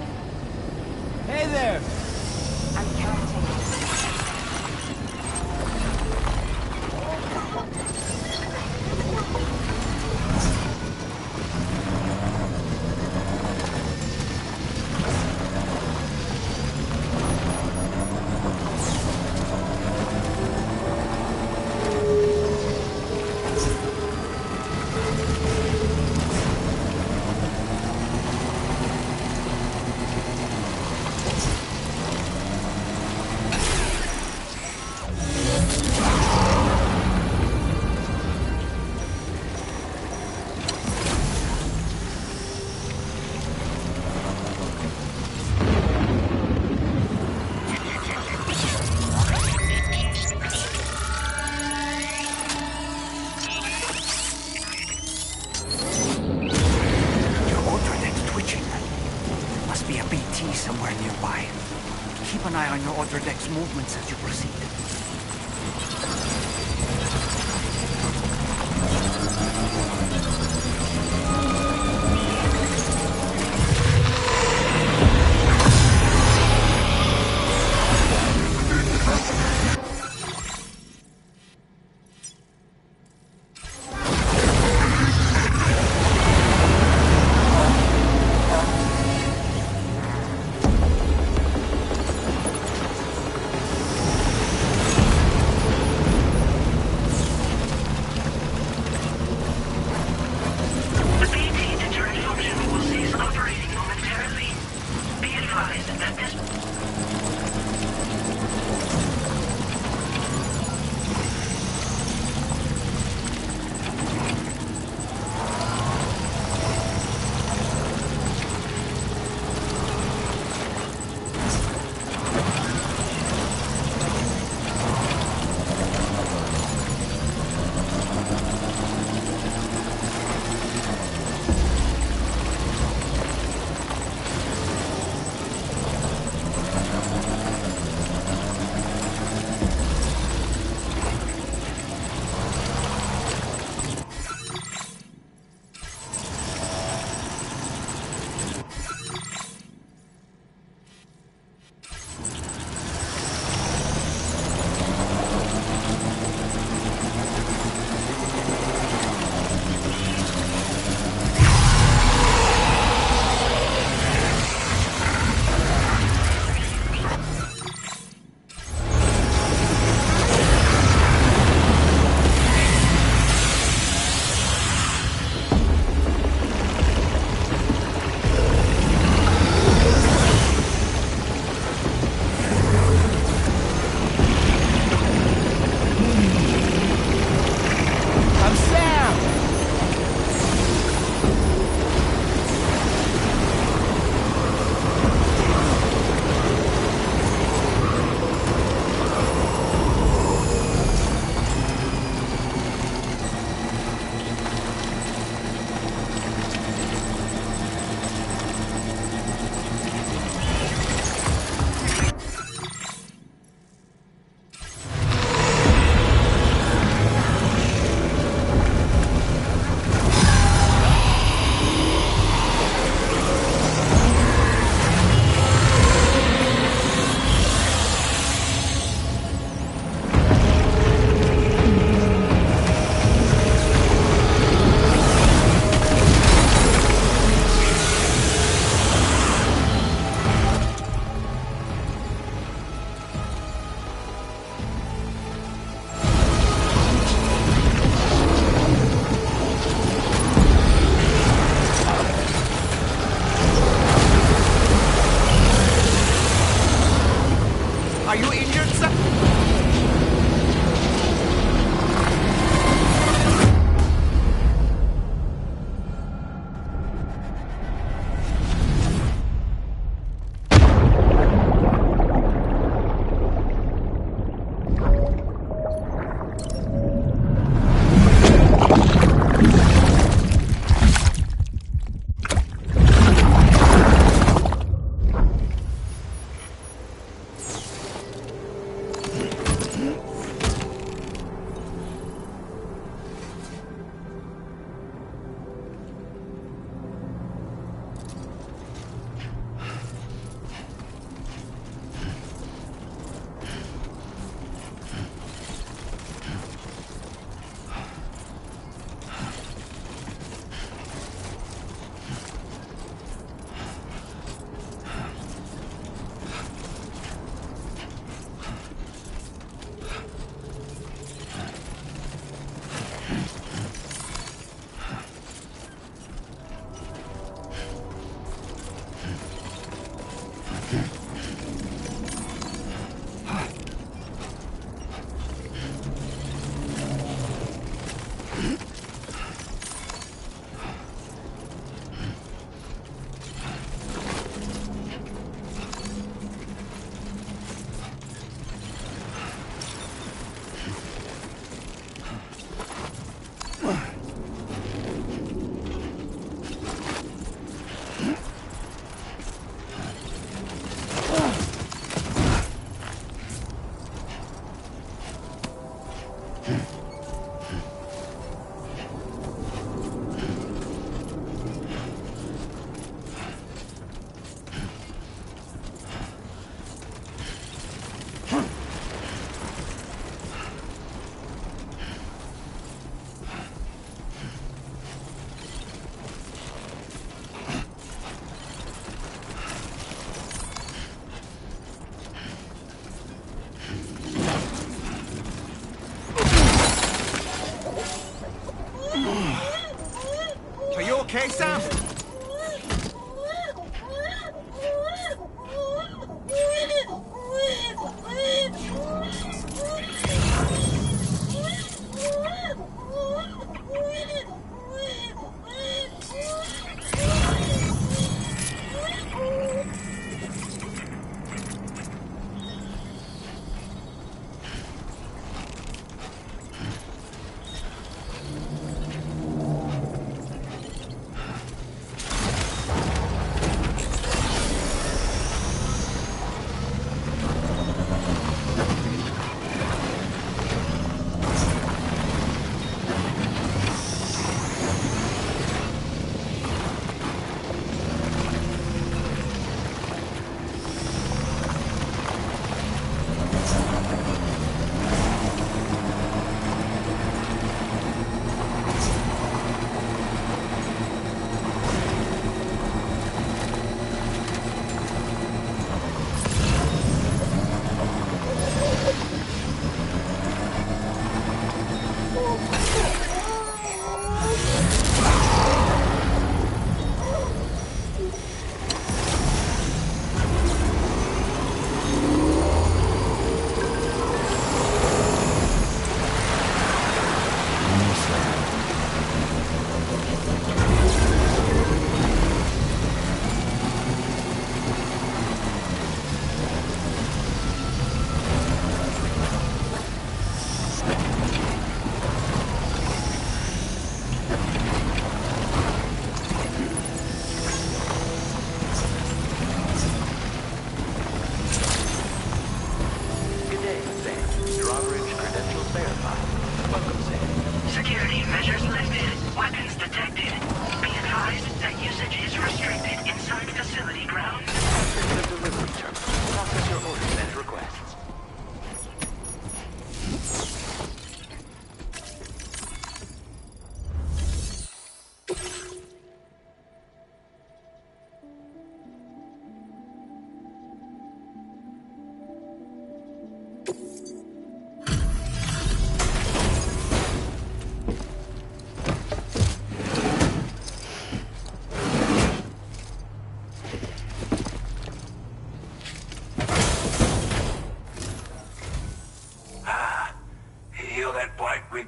Hey there! I'm counting. Somewhere nearby. Keep an eye on your other deck's movements as you proceed.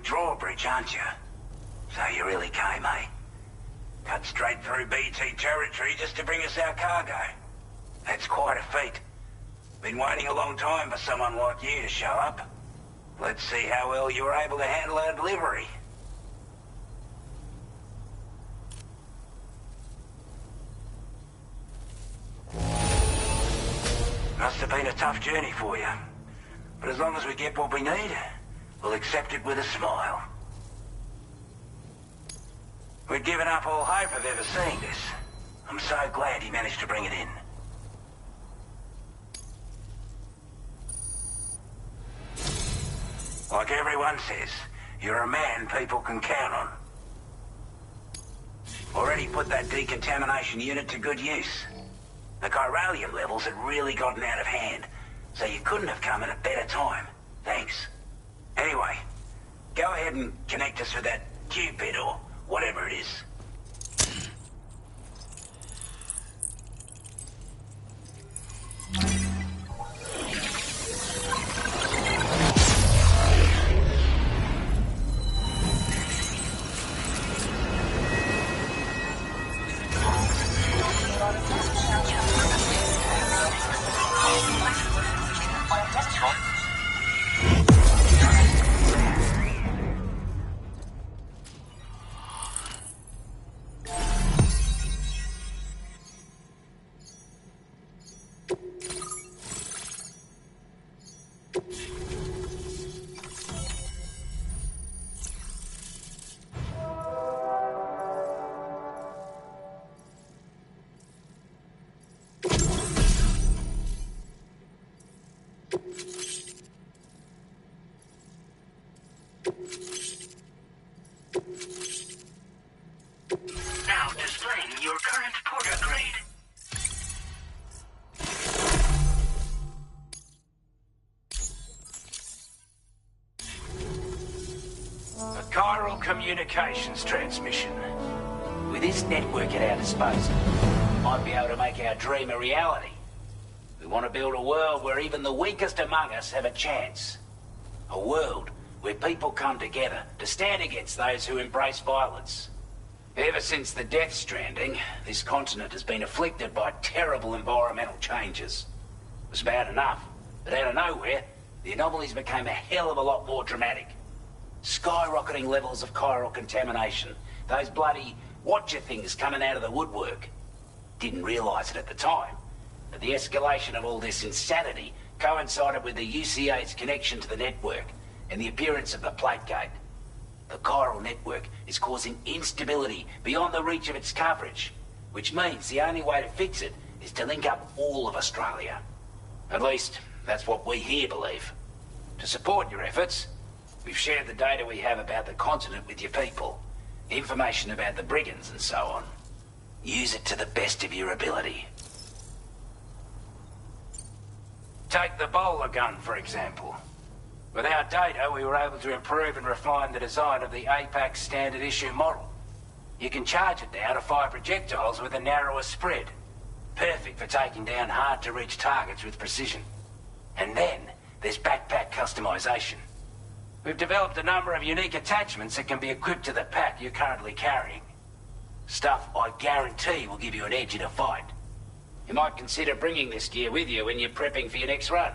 Drawbridge, aren't you? So you really came, eh? Cut straight through BT territory just to bring us our cargo. That's quite a feat. Been waiting a long time for someone like you to show up. Let's see how well you were able to handle our delivery. Must have been a tough journey for you. But as long as we get what we need, we'll accept it with a smile. We'd given up all hope of ever seeing this. I'm so glad he managed to bring it in. Like everyone says, you're a man people can count on. Already put that decontamination unit to good use. The chiralium levels had really gotten out of hand, so you couldn't have come at a better time. Thanks. Anyway, go ahead and connect us with that Cupid or whatever it is. Now displaying your current porter grade. A chiral communications transmission. With this network at our disposal, we might be able to make our dream a reality. We want to build a world where even the weakest among us have a chance. A world where people come together to stand against those who embrace violence. Ever since the Death Stranding, this continent has been afflicted by terrible environmental changes. It was bad enough, but out of nowhere, the anomalies became a hell of a lot more dramatic. Skyrocketing levels of chiral contamination, those bloody watcher things coming out of the woodwork. Didn't realise it at the time, but the escalation of all this insanity coincided with the UCA's connection to the network and the appearance of the plate gate. The chiral network is causing instability beyond the reach of its coverage, which means the only way to fix it is to link up all of Australia. At least, that's what we here believe. To support your efforts, we've shared the data we have about the continent with your people, information about the brigands and so on. Use it to the best of your ability. Take the bowler gun, for example. With our data, we were able to improve and refine the design of the APAC standard issue model. You can charge it now to fire projectiles with a narrower spread. Perfect for taking down hard-to-reach targets with precision. And then, there's backpack customization. We've developed a number of unique attachments that can be equipped to the pack you're currently carrying. Stuff I guarantee will give you an edge in a fight. You might consider bringing this gear with you when you're prepping for your next run.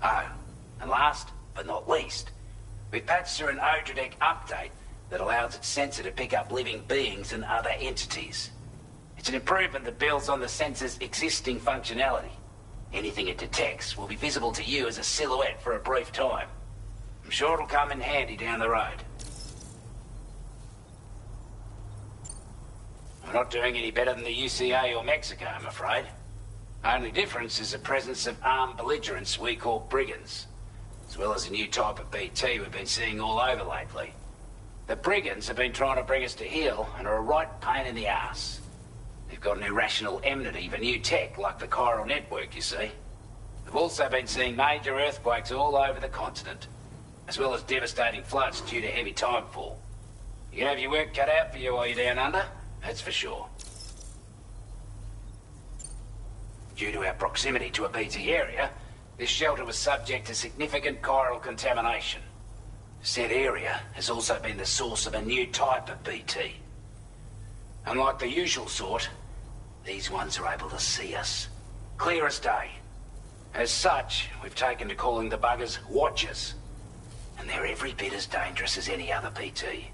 Oh, and last but not least, we've patched through an Odradek update that allows its sensor to pick up living beings and other entities. It's an improvement that builds on the sensor's existing functionality. Anything it detects will be visible to you as a silhouette for a brief time. I'm sure it'll come in handy down the road. We're not doing any better than the UCA or Mexico, I'm afraid. Only difference is the presence of armed belligerents we call brigands, as well as a new type of BT we've been seeing all over lately. The brigands have been trying to bring us to heel and are a right pain in the ass. They've got an irrational enmity for new tech like the chiral network, you see. We've also been seeing major earthquakes all over the continent, as well as devastating floods due to heavy timefall. You can have your work cut out for you while you're down under, that's for sure. Due to our proximity to a BT area, this shelter was subject to significant chiral contamination. Said area has also been the source of a new type of BT. Unlike the usual sort, these ones are able to see us. Clear as day. As such, we've taken to calling the buggers Watchers. And they're every bit as dangerous as any other PT.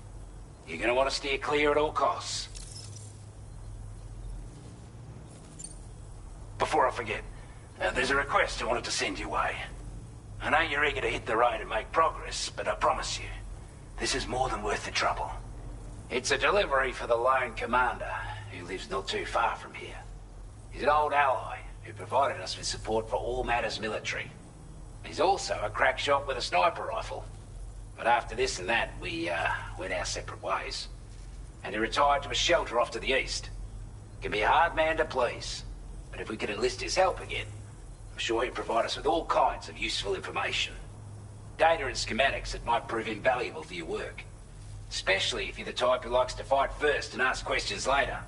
You're gonna want to steer clear at all costs. Before I forget, there's a request I wanted to send your way. I know you're eager to hit the road and make progress, but I promise you, this is more than worth the trouble. It's a delivery for the lone commander, who lives not too far from here. He's an old ally who provided us with support for all matters military. He's also a crack shot with a sniper rifle. But after this and that, we went our separate ways. And he retired to a shelter off to the east. Can be a hard man to please, but if we could enlist his help again, I'm sure he'd provide us with all kinds of useful information. Data and schematics that might prove invaluable for your work. Especially if you're the type who likes to fight first and ask questions later.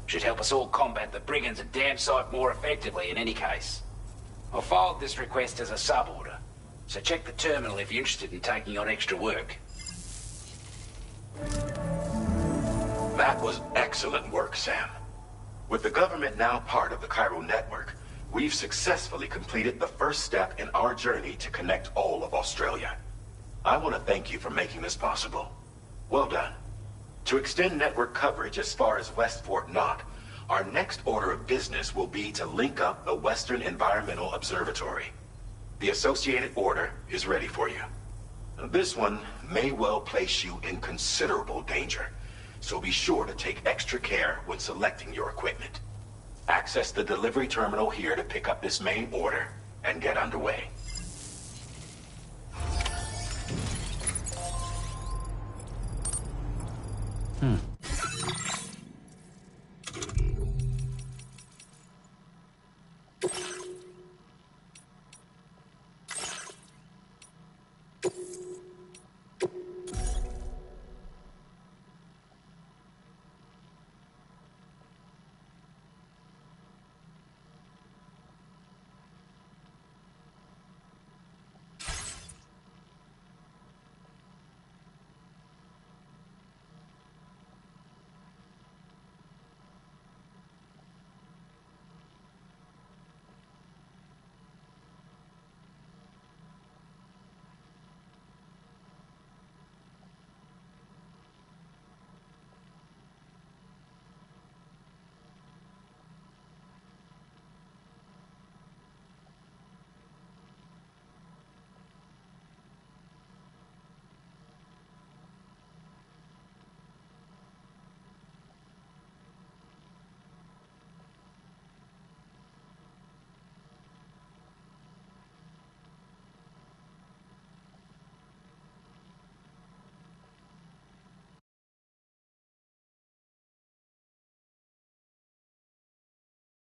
Should help us all combat the brigands a damn sight more effectively in any case. I'll filed this request as a sub-order, so check the terminal if you're interested in taking on extra work. That was excellent work, Sam. With the government now part of the chiral network, we've successfully completed the first step in our journey to connect all of Australia. I want to thank you for making this possible. Well done. To extend network coverage as far as West Fort Knott, our next order of business will be to link up the Western Environmental Observatory. The associated order is ready for you. This one may well place you in considerable danger, so be sure to take extra care when selecting your equipment. Access the delivery terminal here to pick up this main order and get underway.